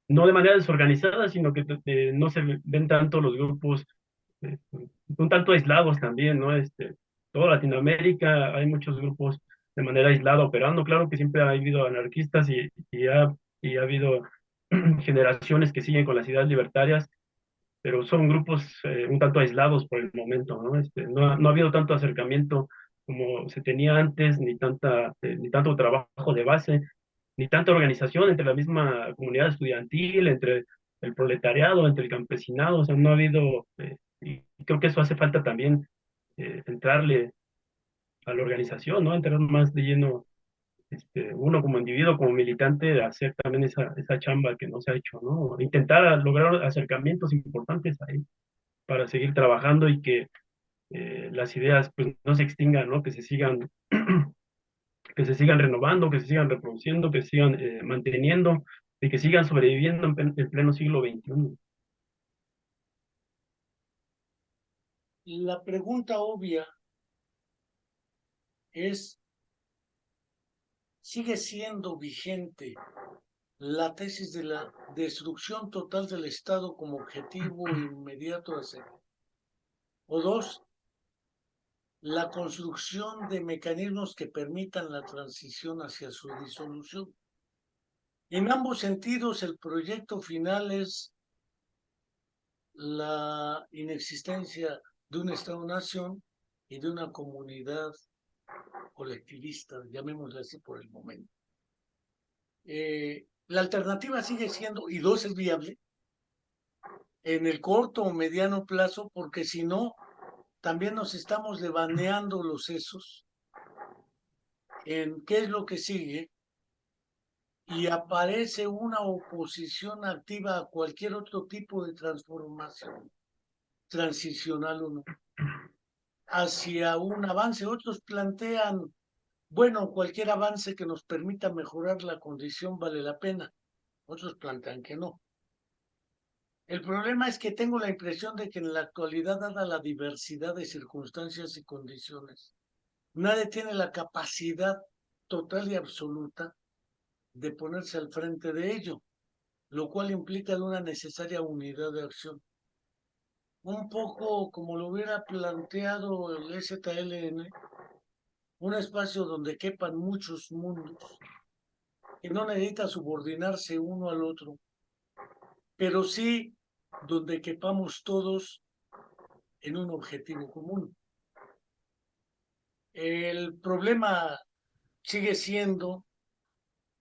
no de manera desorganizada, sino que no se ven tanto los grupos, eh, un tanto aislados también, ¿no? Toda Latinoamérica hay muchos grupos de manera aislada operando. Claro que siempre ha habido anarquistas y ha habido generaciones que siguen con las ideas libertarias, pero son grupos un tanto aislados por el momento, ¿no? No ha habido tanto acercamiento como se tenía antes, ni tanto trabajo de base, ni tanta organización entre la misma comunidad estudiantil, entre el proletariado, entre el campesinado, o sea, no ha habido, y creo que eso hace falta también, entrarle a la organización, ¿no? Entrar más de lleno, uno como individuo, como militante, a hacer también esa chamba que no se ha hecho, ¿no? Intentar lograr acercamientos importantes ahí para seguir trabajando y que las ideas pues no se extingan, ¿no? Que se sigan renovando, que se sigan reproduciendo, que se sigan manteniendo y que sigan sobreviviendo en pleno siglo XXI. La pregunta obvia es, ¿sigue siendo vigente la tesis de la destrucción total del Estado como objetivo inmediato a seguir? O dos, la construcción de mecanismos que permitan la transición hacia su disolución. En ambos sentidos, el proyecto final es la inexistencia de un Estado-nación y de una comunidad colectivista, llamémosle así por el momento. La alternativa sigue siendo, y dos, es viable, en el corto o mediano plazo, porque si no, también nos estamos devaneando los sesos en qué es lo que sigue y aparece una oposición activa a cualquier otro tipo de transformación, transicional o no, hacia un avance. Otros plantean, bueno, cualquier avance que nos permita mejorar la condición vale la pena. Otros plantean que no. El problema es que tengo la impresión de que en la actualidad, dada la diversidad de circunstancias y condiciones, nadie tiene la capacidad total y absoluta de ponerse al frente de ello, lo cual implica una necesaria unidad de acción. Un poco como lo hubiera planteado el ZLN, un espacio donde quepan muchos mundos, que no necesita subordinarse uno al otro, pero sí donde quepamos todos en un objetivo común. El problema sigue siendo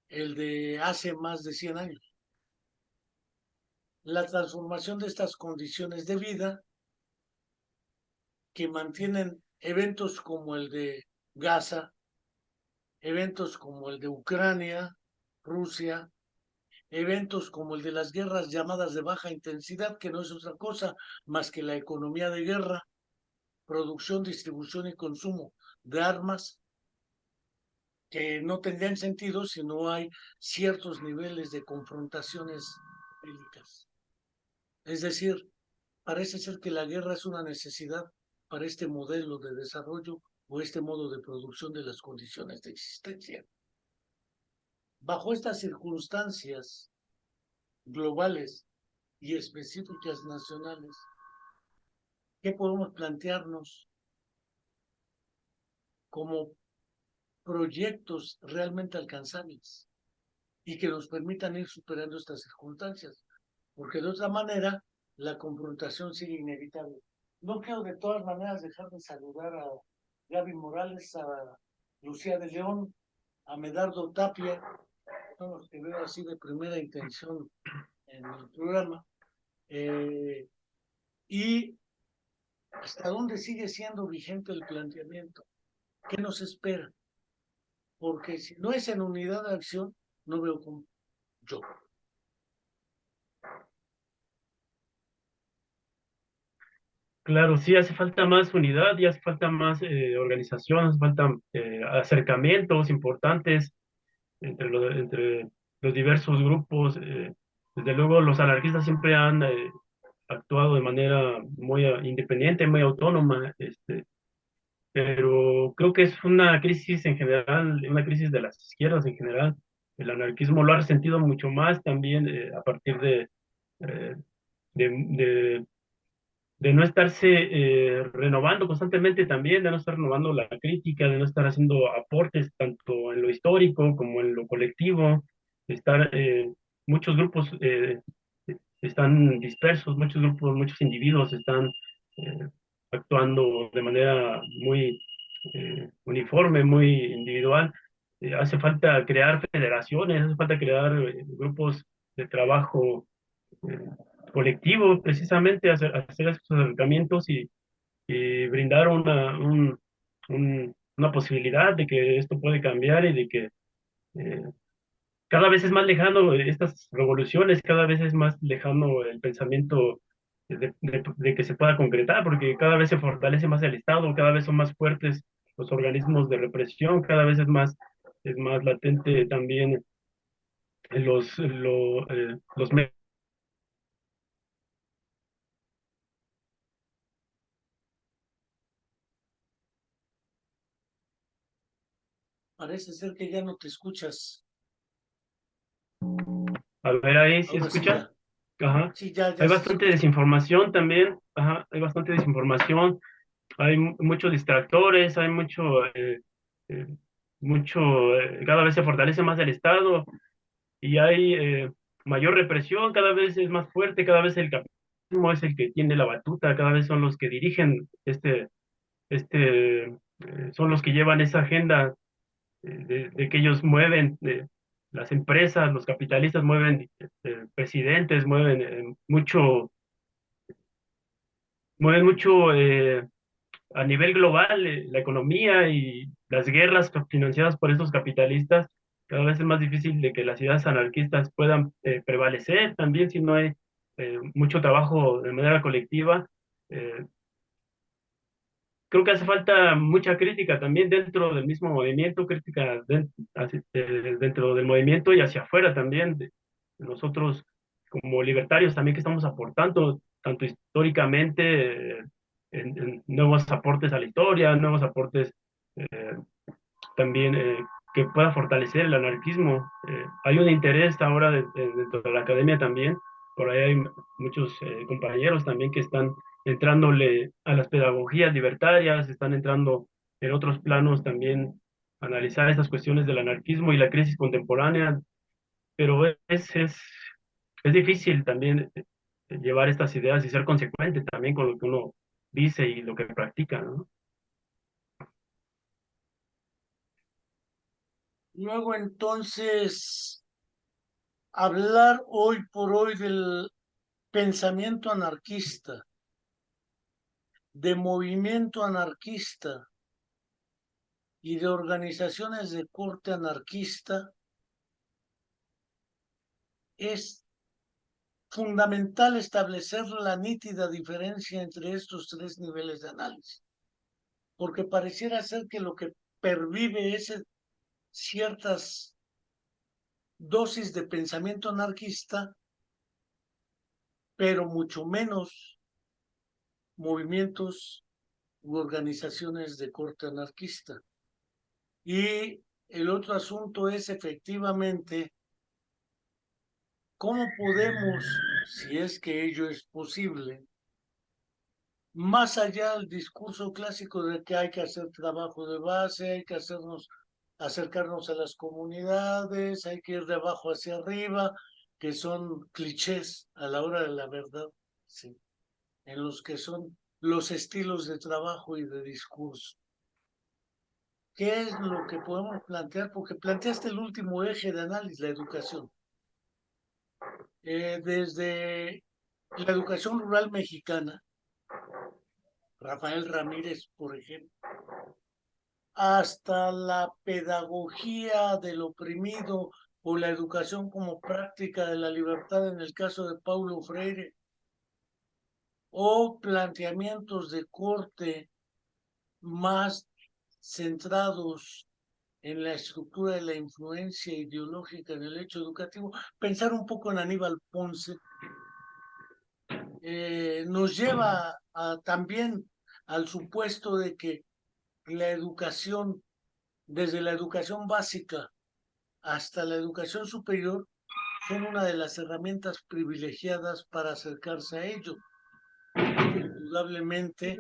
el de hace más de 100 años. La transformación de estas condiciones de vida que mantienen eventos como el de Gaza, eventos como el de Ucrania, Rusia, eventos como el de las guerras llamadas de baja intensidad, que no es otra cosa más que la economía de guerra, producción, distribución y consumo de armas, que no tendrían sentido si no hay ciertos niveles de confrontaciones bélicas. Es decir, parece ser que la guerra es una necesidad para este modelo de desarrollo o este modo de producción de las condiciones de existencia. Bajo estas circunstancias globales y específicas nacionales, ¿qué podemos plantearnos como proyectos realmente alcanzables y que nos permitan ir superando estas circunstancias? Porque de otra manera la confrontación sigue inevitable. No quiero de todas maneras dejar de saludar a Gaby Morales, a Lucía de León, a Medardo Tapia, todos los que veo así de primera intención en el programa, y hasta dónde sigue siendo vigente el planteamiento, qué nos espera, porque si no es en unidad de acción, no veo cómo yo. Claro, sí hace falta más unidad y hace falta más organización, hace falta acercamientos importantes entre los diversos grupos. Desde luego, los anarquistas siempre han actuado de manera muy independiente, muy autónoma, pero creo que es una crisis en general, una crisis de las izquierdas en general. El anarquismo lo ha resentido mucho más también a partir eh, de, de de no estarse renovando constantemente también, de no estar renovando la crítica, de no estar haciendo aportes tanto en lo histórico como en lo colectivo, de estar, muchos grupos están dispersos, muchos grupos, muchos individuos están eh, actuando de manera muy uniforme, muy individual. Hace falta crear federaciones, hace falta crear grupos de trabajo eh, colectivo, precisamente hacer esos acercamientos y brindar una posibilidad de que esto puede cambiar y de que eh, cada vez es más lejano estas revoluciones, cada vez es más lejano el pensamiento de que se pueda concretar, porque cada vez se fortalece más el Estado, cada vez son más fuertes los organismos de represión, cada vez es más latente también los medios. Parece ser que ya no te escuchas. A ver ahí, ¿se Ahora sí escucha? ya. Ajá. Sí, ya, Hay ya se bastante escucha. desinformación también, ajá, hay bastante desinformación, hay muchos distractores, hay eh, cada vez se fortalece más el Estado y hay mayor represión, cada vez es más fuerte, cada vez el capitalismo es el que tiene la batuta, cada vez son los que dirigen son los que llevan esa agenda de que ellos mueven, las empresas, los capitalistas mueven presidentes, mueven mucho a nivel global la economía y las guerras financiadas por estos capitalistas. Cada vez es más difícil de que las ideas anarquistas puedan prevalecer también si no hay mucho trabajo de manera colectiva. Eh, Creo que hace falta mucha crítica también dentro del mismo movimiento, crítica dentro del movimiento y hacia afuera también, de nosotros como libertarios también que estamos aportando, tanto históricamente, en nuevos aportes a la historia, nuevos aportes eh, también que pueda fortalecer el anarquismo. Hay un interés ahora dentro de la academia también, por ahí hay muchos compañeros también que están entrándole a las pedagogías libertarias, están entrando en otros planos también a analizar estas cuestiones del anarquismo y la crisis contemporánea, pero es difícil también llevar estas ideas y ser consecuente también con lo que uno dice y lo que practica, ¿no? Luego entonces, hablar hoy por hoy del pensamiento anarquista, de movimiento anarquista y de organizaciones de corte anarquista es fundamental establecer la nítida diferencia entre estos tres niveles de análisis, porque pareciera ser que lo que pervive es ciertas dosis de pensamiento anarquista, pero mucho menos movimientos u organizaciones de corte anarquista. Y el otro asunto es efectivamente cómo podemos, si es que ello es posible, más allá del discurso clásico de que hay que hacer trabajo de base, hay que acercarnos a las comunidades, hay que ir de abajo hacia arriba, que son clichés a la hora de la verdad, sí, en los que son los estilos de trabajo y de discurso. ¿Qué es lo que podemos plantear? Porque planteaste el último eje de análisis, la educación. Desde la educación rural mexicana, Rafael Ramírez, por ejemplo, hasta la pedagogía del oprimido o la educación como práctica de la libertad en el caso de Paulo Freire, o planteamientos de corte más centrados en la estructura de la influencia ideológica en el hecho educativo, pensar un poco en Aníbal Ponce, nos lleva también al supuesto de que la educación, desde la educación básica hasta la educación superior, son una de las herramientas privilegiadas para acercarse a ello. Indudablemente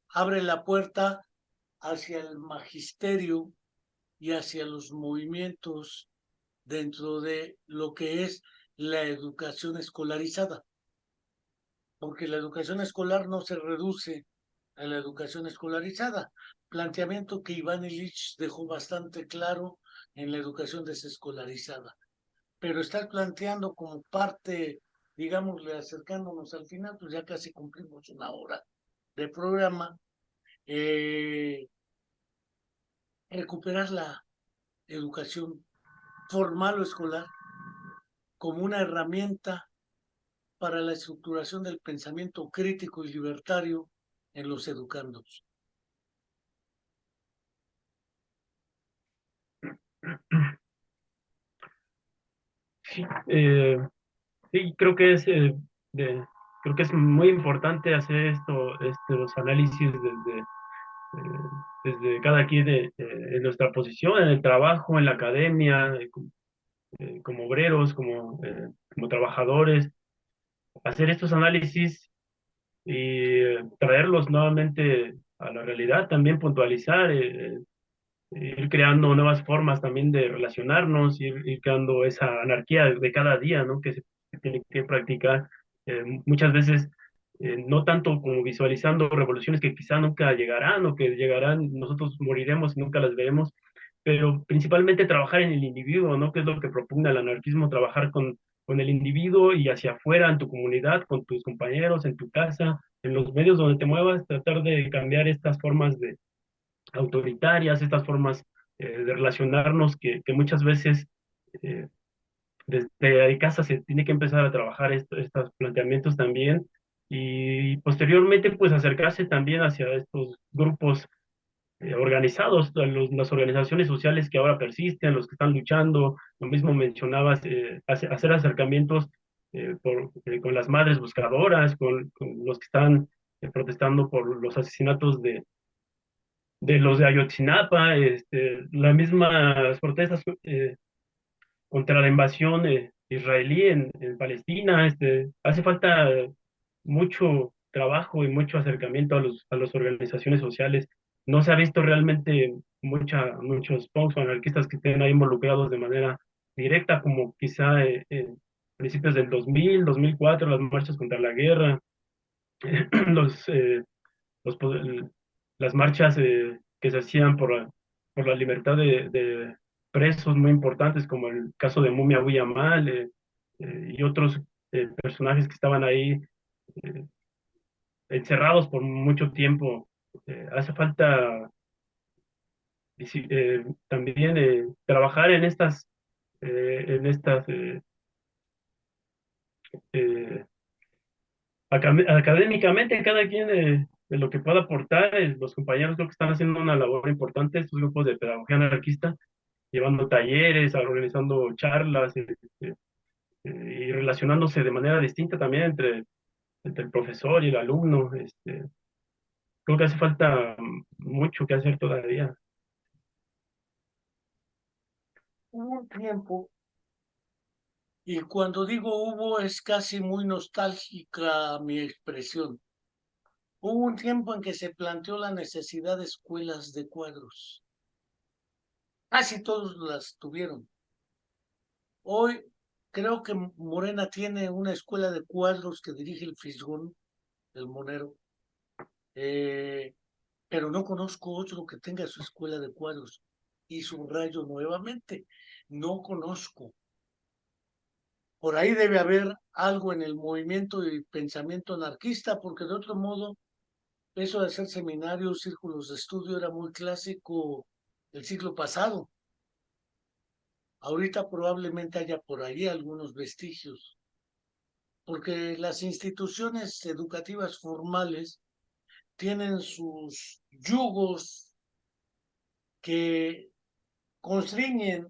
abre la puerta hacia el magisterio y hacia los movimientos dentro de lo que es la educación escolarizada, porque la educación escolar no se reduce a la educación escolarizada, planteamiento que Iván Ilich dejó bastante claro en la educación desescolarizada, pero estar planteando como parte, digámosle, acercándonos al final, pues ya casi cumplimos una hora de programa, eh, recuperar la educación formal o escolar como una herramienta para la estructuración del pensamiento crítico y libertario en los educandos. Sí, sí, creo que creo que es muy importante hacer estos análisis desde cada quien en nuestra posición, en el trabajo, en la academia, como obreros, como trabajadores, hacer estos análisis y traerlos nuevamente a la realidad, también puntualizar, ir creando nuevas formas también de relacionarnos, ir creando esa anarquía de cada día, ¿no? Que tiene que practicar muchas veces, no tanto como visualizando revoluciones que quizá nunca llegarán o que llegarán, nosotros moriremos y nunca las veremos, pero principalmente trabajar en el individuo, ¿no? Que es lo que propugna el anarquismo, trabajar con el individuo y hacia afuera, en tu comunidad, con tus compañeros, en tu casa, en los medios donde te muevas, tratar de cambiar estas formas autoritarias, estas formas de relacionarnos que muchas veces eh, desde casa se tiene que empezar a trabajar estos planteamientos también y posteriormente pues acercarse también hacia estos grupos organizados, las organizaciones sociales que ahora persisten, los que están luchando, lo mismo mencionabas, hacer acercamientos con las madres buscadoras, con los que están protestando por los asesinatos de los de Ayotzinapa, las mismas protestas contra la invasión israelí en Palestina. Hace falta mucho trabajo y mucho acercamiento a las organizaciones sociales. No se ha visto realmente muchos punks o anarquistas que estén ahí involucrados de manera directa, como quizá en principios del 2004, las marchas contra la guerra, los, los, po- el- las marchas que se hacían por la libertad de presos muy importantes, como el caso de Mumia Abu Yamal, y otros personajes que estaban ahí eh, encerrados por mucho tiempo. Hace falta también trabajar en estas eh, académicamente, cada quien de lo que pueda aportar. Los compañeros creo que están haciendo una labor importante, estos grupos de pedagogía anarquista, llevando talleres, organizando charlas, y relacionándose de manera distinta también entre el profesor y el alumno. Creo que hace falta mucho que hacer todavía. Hubo un tiempo, y cuando digo hubo es casi muy nostálgica mi expresión. Hubo un tiempo en que se planteó la necesidad de escuelas de cuadros. Casi todos las tuvieron. Hoy creo que Morena tiene una escuela de cuadros que dirige el Fisgón, el Monero, eh, pero no conozco otro que tenga su escuela de cuadros. Y subrayo nuevamente, no conozco. Por ahí debe haber algo en el movimiento y pensamiento anarquista, porque de otro modo, eso de hacer seminarios, círculos de estudio era muy clásico el siglo pasado. Ahorita probablemente haya por ahí algunos vestigios, porque las instituciones educativas formales tienen sus yugos que constriñen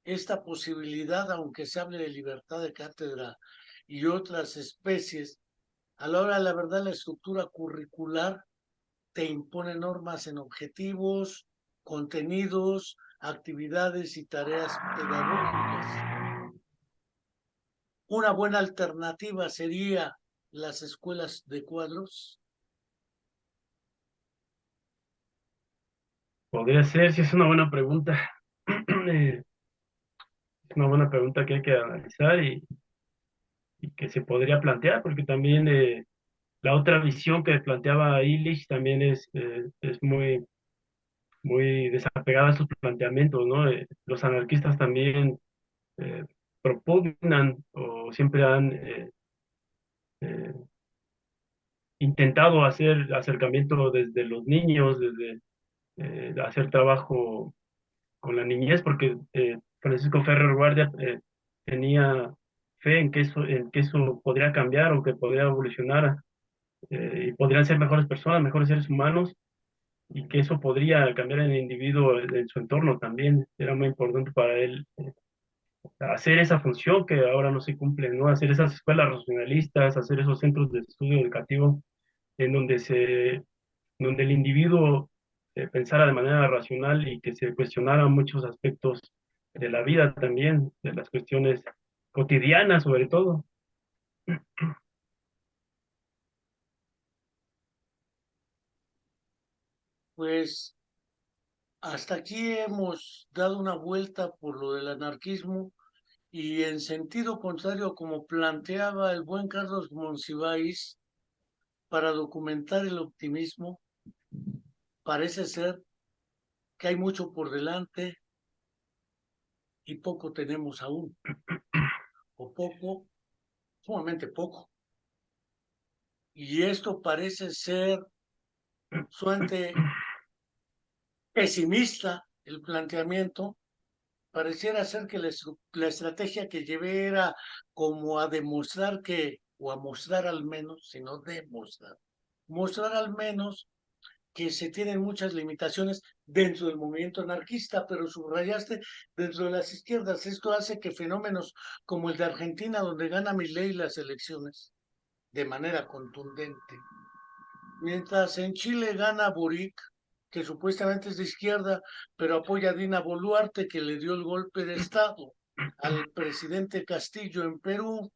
esta posibilidad, aunque se hable de libertad de cátedra y otras especies. A la hora de la verdad, la estructura curricular te impone normas en objetivos, contenidos, actividades y tareas pedagógicas. Una buena alternativa sería las escuelas de cuadros. Podría ser, si es una buena pregunta. Es una buena pregunta que hay que analizar y que se podría plantear, porque también la otra visión que planteaba Illich también es muy desapegada a sus planteamientos, ¿no? Los anarquistas también eh, propugnan o siempre han eh, intentado hacer acercamiento desde los niños, desde hacer trabajo con la niñez, porque Francisco Ferrer Guardia tenía fe en que eso podría cambiar o que podría evolucionar, y podrían ser mejores personas, mejores seres humanos, y que eso podría cambiar en el individuo, en su entorno también. Era muy importante para él hacer esa función que ahora no se cumple, ¿no? Hacer esas escuelas racionalistas, hacer esos centros de estudio educativo en donde el individuo pensara de manera racional y que se cuestionara muchos aspectos de la vida también, de las cuestiones cotidianas sobre todo. Pues hasta aquí hemos dado una vuelta por lo del anarquismo y en sentido contrario, como planteaba el buen Carlos Monsiváis, para documentar el optimismo, parece ser que hay mucho por delante y poco tenemos aún, o poco, sumamente poco. Y esto parece ser suante pesimista el planteamiento. Pareciera ser que la estrategia que llevé era como a demostrar que, o a mostrar al menos, sino demostrar, mostrar al menos que se tienen muchas limitaciones dentro del movimiento anarquista, pero subrayaste dentro de las izquierdas. Esto hace que fenómenos como el de Argentina, donde gana Milei las elecciones de manera contundente, mientras en Chile gana Boric, que supuestamente es de izquierda, pero apoya a Dina Boluarte, que le dio el golpe de Estado al presidente Castillo en Perú,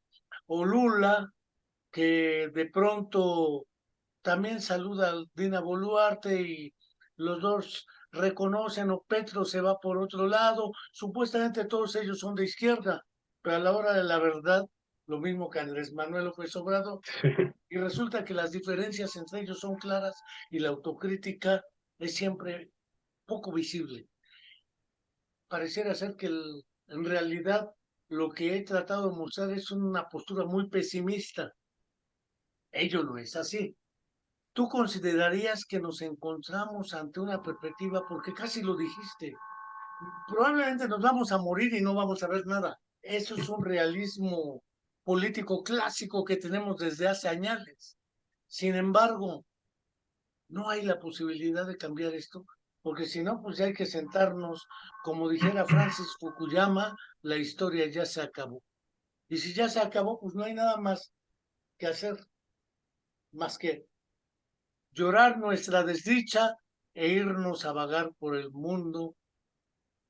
o Lula, que de pronto también saluda a Dina Boluarte y los dos reconocen, o Petro se va por otro lado. Supuestamente todos ellos son de izquierda, pero a la hora de la verdad, lo mismo que Andrés Manuel López Obrador, y resulta que las diferencias entre ellos son claras y la autocrítica es siempre poco visible. Pareciera ser que en realidad lo que he tratado de mostrar es una postura muy pesimista. Ello no es así. ¿Tú considerarías que nos encontramos ante una perspectiva, porque casi lo dijiste, probablemente nos vamos a morir y no vamos a ver nada? Eso es un realismo político clásico que tenemos desde hace años. Sin embargo, no hay la posibilidad de cambiar esto, porque si no, pues ya hay que sentarnos, como dijera Francis Fukuyama, la historia ya se acabó. Y si ya se acabó, pues no hay nada más que hacer, más que llorar nuestra desdicha e irnos a vagar por el mundo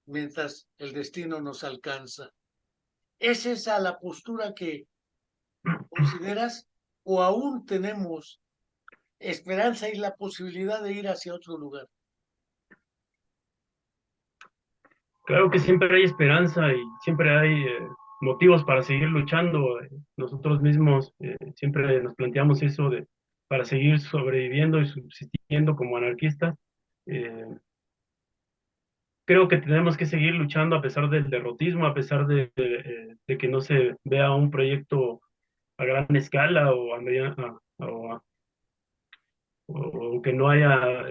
mientras el destino nos alcanza. ¿Es esa la postura que consideras o aún tenemos esperanza y la posibilidad de ir hacia otro lugar? Claro que siempre hay esperanza y siempre hay motivos para seguir luchando. Nosotros mismos siempre nos planteamos eso de para seguir sobreviviendo y subsistiendo como anarquistas. Eh, Creo que tenemos que seguir luchando a pesar del derrotismo, a pesar de que no se vea un proyecto a gran escala o a mediana, o que no haya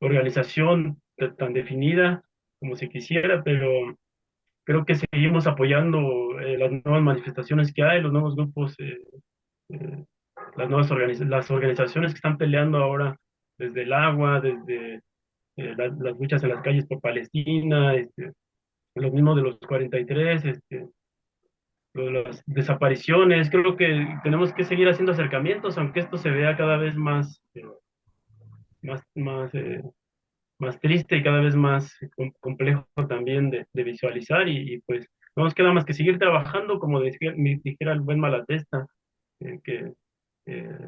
organización tan definida como se quisiera, pero creo que seguimos apoyando las nuevas manifestaciones que hay, los nuevos grupos, eh, las organizaciones que están peleando ahora desde el agua, desde las luchas en las calles por Palestina, los mismos de los 43, lo de las desapariciones. Creo que tenemos que seguir haciendo acercamientos, aunque esto se vea cada vez más, más, más triste y cada vez más complejo también de visualizar pues no nos queda más que seguir trabajando, como dijera el buen Malatesta, que eh,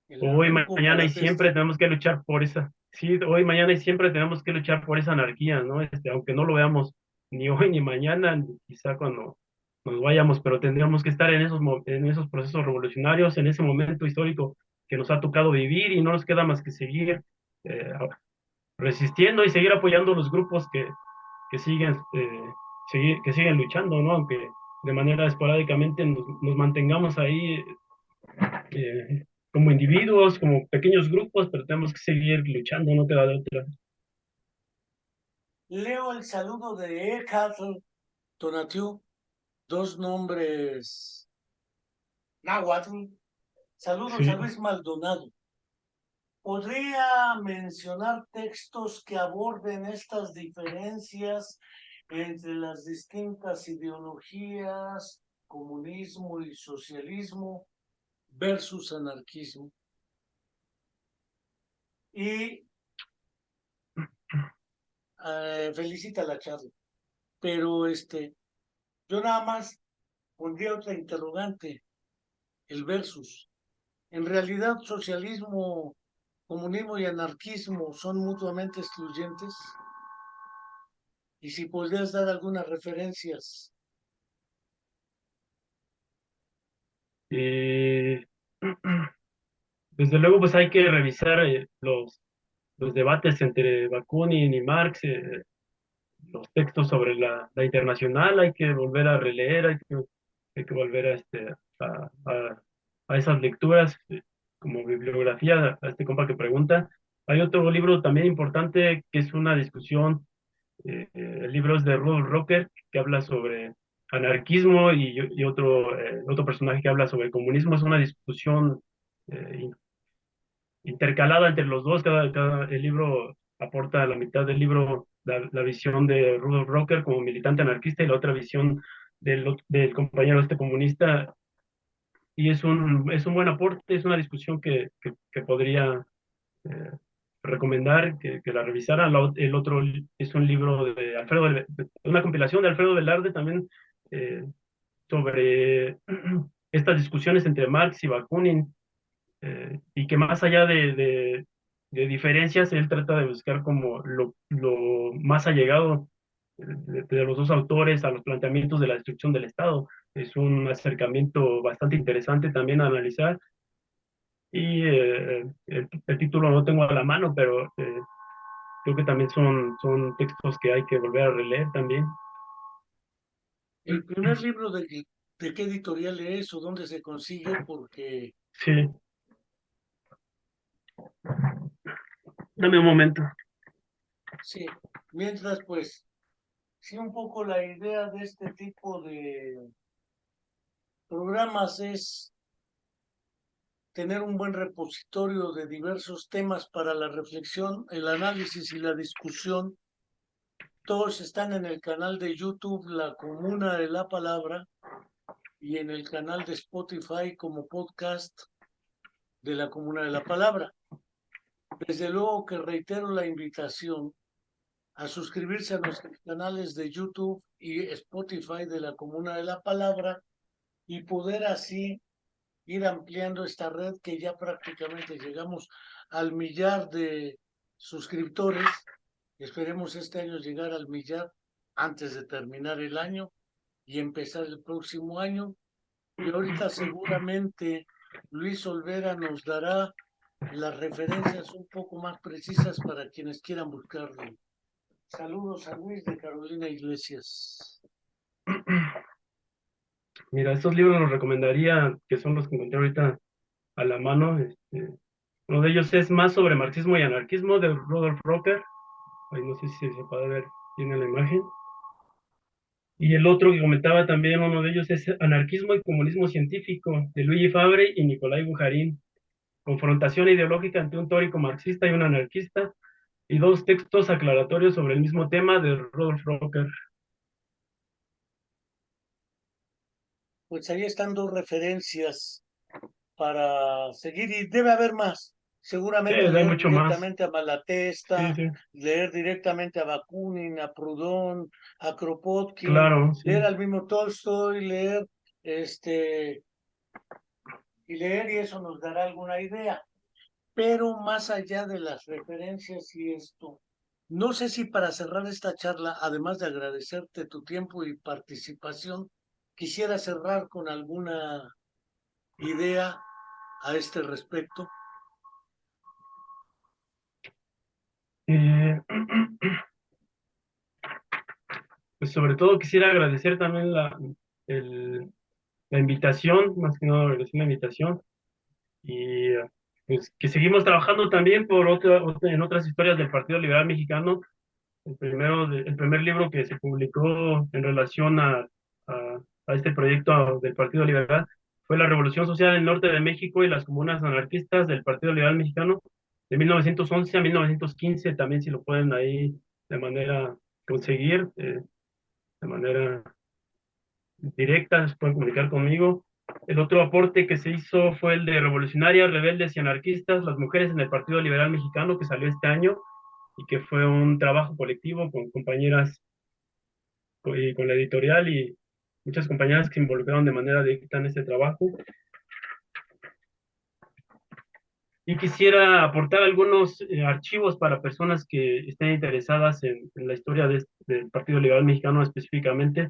El hoy, arauco mañana y siempre Malatesta. tenemos que luchar por esa, sí, hoy, mañana y siempre tenemos que luchar por esa anarquía, ¿no? Aunque no lo veamos ni hoy ni mañana, ni quizá cuando nos vayamos, pero tendríamos que estar en esos procesos revolucionarios, en ese momento histórico que nos ha tocado vivir y no nos queda más que seguir eh, resistiendo y seguir apoyando los grupos que siguen, que siguen luchando, ¿no? Aunque de manera esporádicamente nos mantengamos ahí como individuos, como pequeños grupos, pero tenemos que seguir luchando, no queda de otra. Leo el saludo de Eckhart Tonatiuh, dos nombres náhuatl. Saludos a Sí. Luis Maldonado. ¿Podría mencionar textos que aborden estas diferencias entre las distintas ideologías, comunismo y socialismo versus anarquismo? Y felicita la charla. Pero yo nada más pondría otra interrogante, el versus. En realidad, socialismo, comunismo y anarquismo son mutuamente excluyentes. Y si podrías dar algunas referencias. Y desde luego, pues hay que revisar los debates entre Bakunin y Marx, los textos sobre la internacional, hay que volver a releer, hay que volver a esas lecturas como bibliografía a este compa que pregunta. Hay otro libro también importante que es una discusión, el libro es de Rudolf Rocker, que habla sobre anarquismo y otro, otro personaje que habla sobre comunismo. Es una discusión intercalada entre los dos. El libro aporta la mitad del libro, la visión de Rudolf Rocker como militante anarquista y la otra visión del compañero este comunista. Y es un buen aporte, es una discusión que podría eh, recomendar que la revisara. El otro es un libro de una compilación de Alfredo Velarde también, eh, sobre estas discusiones entre Marx y Bakunin, y que más allá de diferencias, él trata de buscar como lo más allegado de los dos autores a los planteamientos de la destrucción del Estado. Es un acercamiento bastante interesante también a analizar. Y el título no lo tengo a la mano, pero creo que también son textos que hay que volver a releer también. El primer libro de qué editorial es o dónde se consigue, porque Sí, dame un momento. sí, mientras pues, sí, un poco la idea de este tipo de programas es tener un buen repositorio de diversos temas para la reflexión, el análisis y la discusión. Todos están en el canal de YouTube La Comuna de la Palabra y en el canal de Spotify como podcast de La Comuna de la Palabra. Desde luego que reitero la invitación a suscribirse a nuestros canales de YouTube y Spotify de La Comuna de la Palabra y poder así ir ampliando esta red que ya prácticamente llegamos al millar de suscriptores. Esperemos este año llegar al millar antes de terminar el año y empezar el próximo año. Y ahorita seguramente Luis Olvera nos dará las referencias un poco más precisas para quienes quieran buscarlo. Saludos a Luis de Carolina Iglesias. Mira, estos libros los recomendaría, que son los que encontré ahorita a la mano. Uno de ellos es Más sobre marxismo y anarquismo, de Rudolf Rocker. Ahí no sé si se puede ver bien en la imagen. Y el otro que comentaba también, uno de ellos es Anarquismo y comunismo científico, de Luigi Fabre y Nicolai Bujarin. Confrontación ideológica entre un teórico marxista y un anarquista. Y dos textos aclaratorios sobre el mismo tema, de Rudolf Rocker. Pues ahí están dos referencias para seguir y debe haber más. Sí, Seguramente hay leer mucho más. directamente a Sí, Malatesta, sí, leer directamente a Bakunin, a Proudhon, a Kropotkin, claro, leer sí. al mismo Tolstoy, leer este y eso nos dará alguna idea. Pero más allá de las referencias y esto, no sé si para cerrar esta charla, además de agradecerte tu tiempo y participación, quisiera cerrar con alguna idea a este respecto. Eh, pues sobre todo quisiera agradecer también el- la invitación, más que nada agradecer la invitación, y pues que seguimos trabajando también por en otras historias del Partido Liberal Mexicano. El primer libro que se publicó en relación a, a este proyecto del Partido Liberal fue La Revolución Social en el Norte de México y las comunas anarquistas del Partido Liberal Mexicano, de 1911 a 1915. También, si lo pueden ahí de manera conseguir, de manera directa, se pueden comunicar conmigo. El otro aporte que se hizo fue el de Revolucionarias, Rebeldes y Anarquistas, las mujeres en el Partido Liberal Mexicano, que salió este año y que fue un trabajo colectivo con compañeras y con la editorial y muchas compañeras que se involucraron de manera directa en este trabajo. Y quisiera aportar algunos archivos para personas que estén interesadas en la historia del Partido Liberal Mexicano específicamente.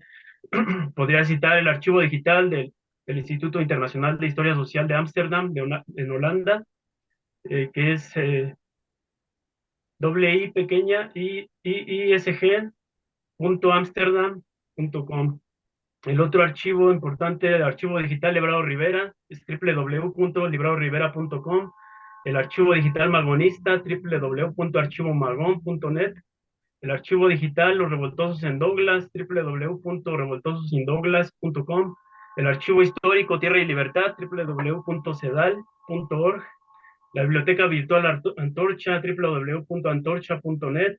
Podría citar el archivo digital del Instituto Internacional de Historia Social de Ámsterdam, en Holanda, que es I pequeña isg.amsterdam.com. El otro archivo importante, el archivo digital Librado Rivera, es www.libradorivera.com. El archivo digital Magonista, www.archivomagon.net. El archivo digital Los Revoltosos en Douglas, www.revoltososindoglas.com. El archivo histórico Tierra y Libertad, www.cedal.org. La biblioteca virtual Antorcha, www.antorcha.net.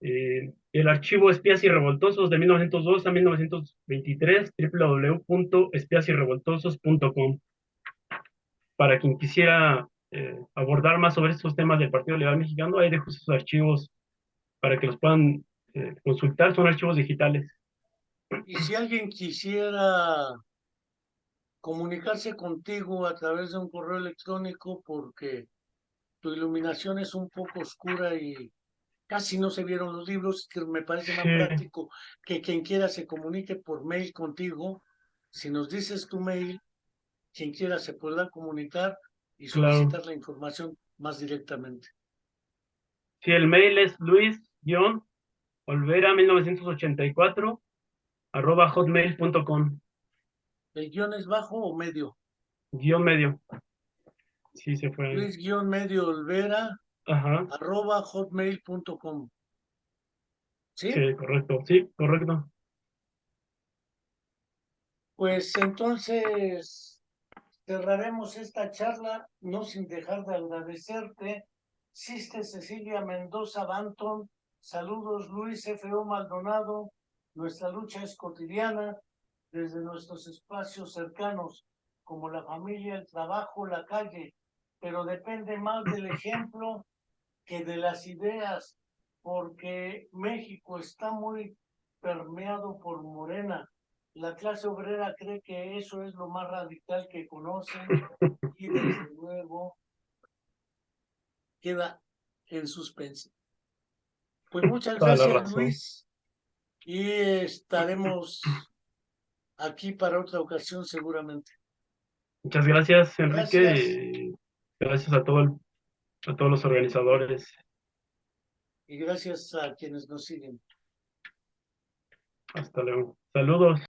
El archivo Espías y Revoltosos de 1902 a 1923, www.espiasyrrevoltosos.com. Para quien quisiera abordar más sobre estos temas del Partido Liberal Mexicano, ahí dejo sus archivos para que los puedan consultar, son archivos digitales. Y si alguien quisiera comunicarse contigo a través de un correo electrónico porque tu iluminación es un poco oscura y casi no se vieron los libros, que me parece más Sí, práctico que quien quiera se comunique por mail contigo. Si nos dices tu mail, quien quiera se podrá comunicar y claro. solicitar la información más directamente. Sí, el mail es luis-olvera1984 @hotmail.com, ¿El guión es bajo o medio? guión medio. Sí, se fue ahí. Luis-medio Olvera Ajá, @hotmail.com. ¿Sí? sí, correcto. Sí, correcto. Pues entonces cerraremos esta charla, no sin dejar de agradecerte. Siste Cecilia Mendoza Banton, saludos Luis F.O. Maldonado. Nuestra lucha es cotidiana desde nuestros espacios cercanos, como la familia, el trabajo, la calle, pero depende más del ejemplo que de las ideas, porque México está muy permeado por Morena. La clase obrera cree que eso es lo más radical que conocen y desde luego queda en suspense. Pues muchas Toda la gracias, razón. Luis, y estaremos aquí para otra ocasión seguramente. Muchas gracias, Gracias Enrique. Gracias a a todos los organizadores. y gracias a quienes nos siguen. Hasta luego. Saludos.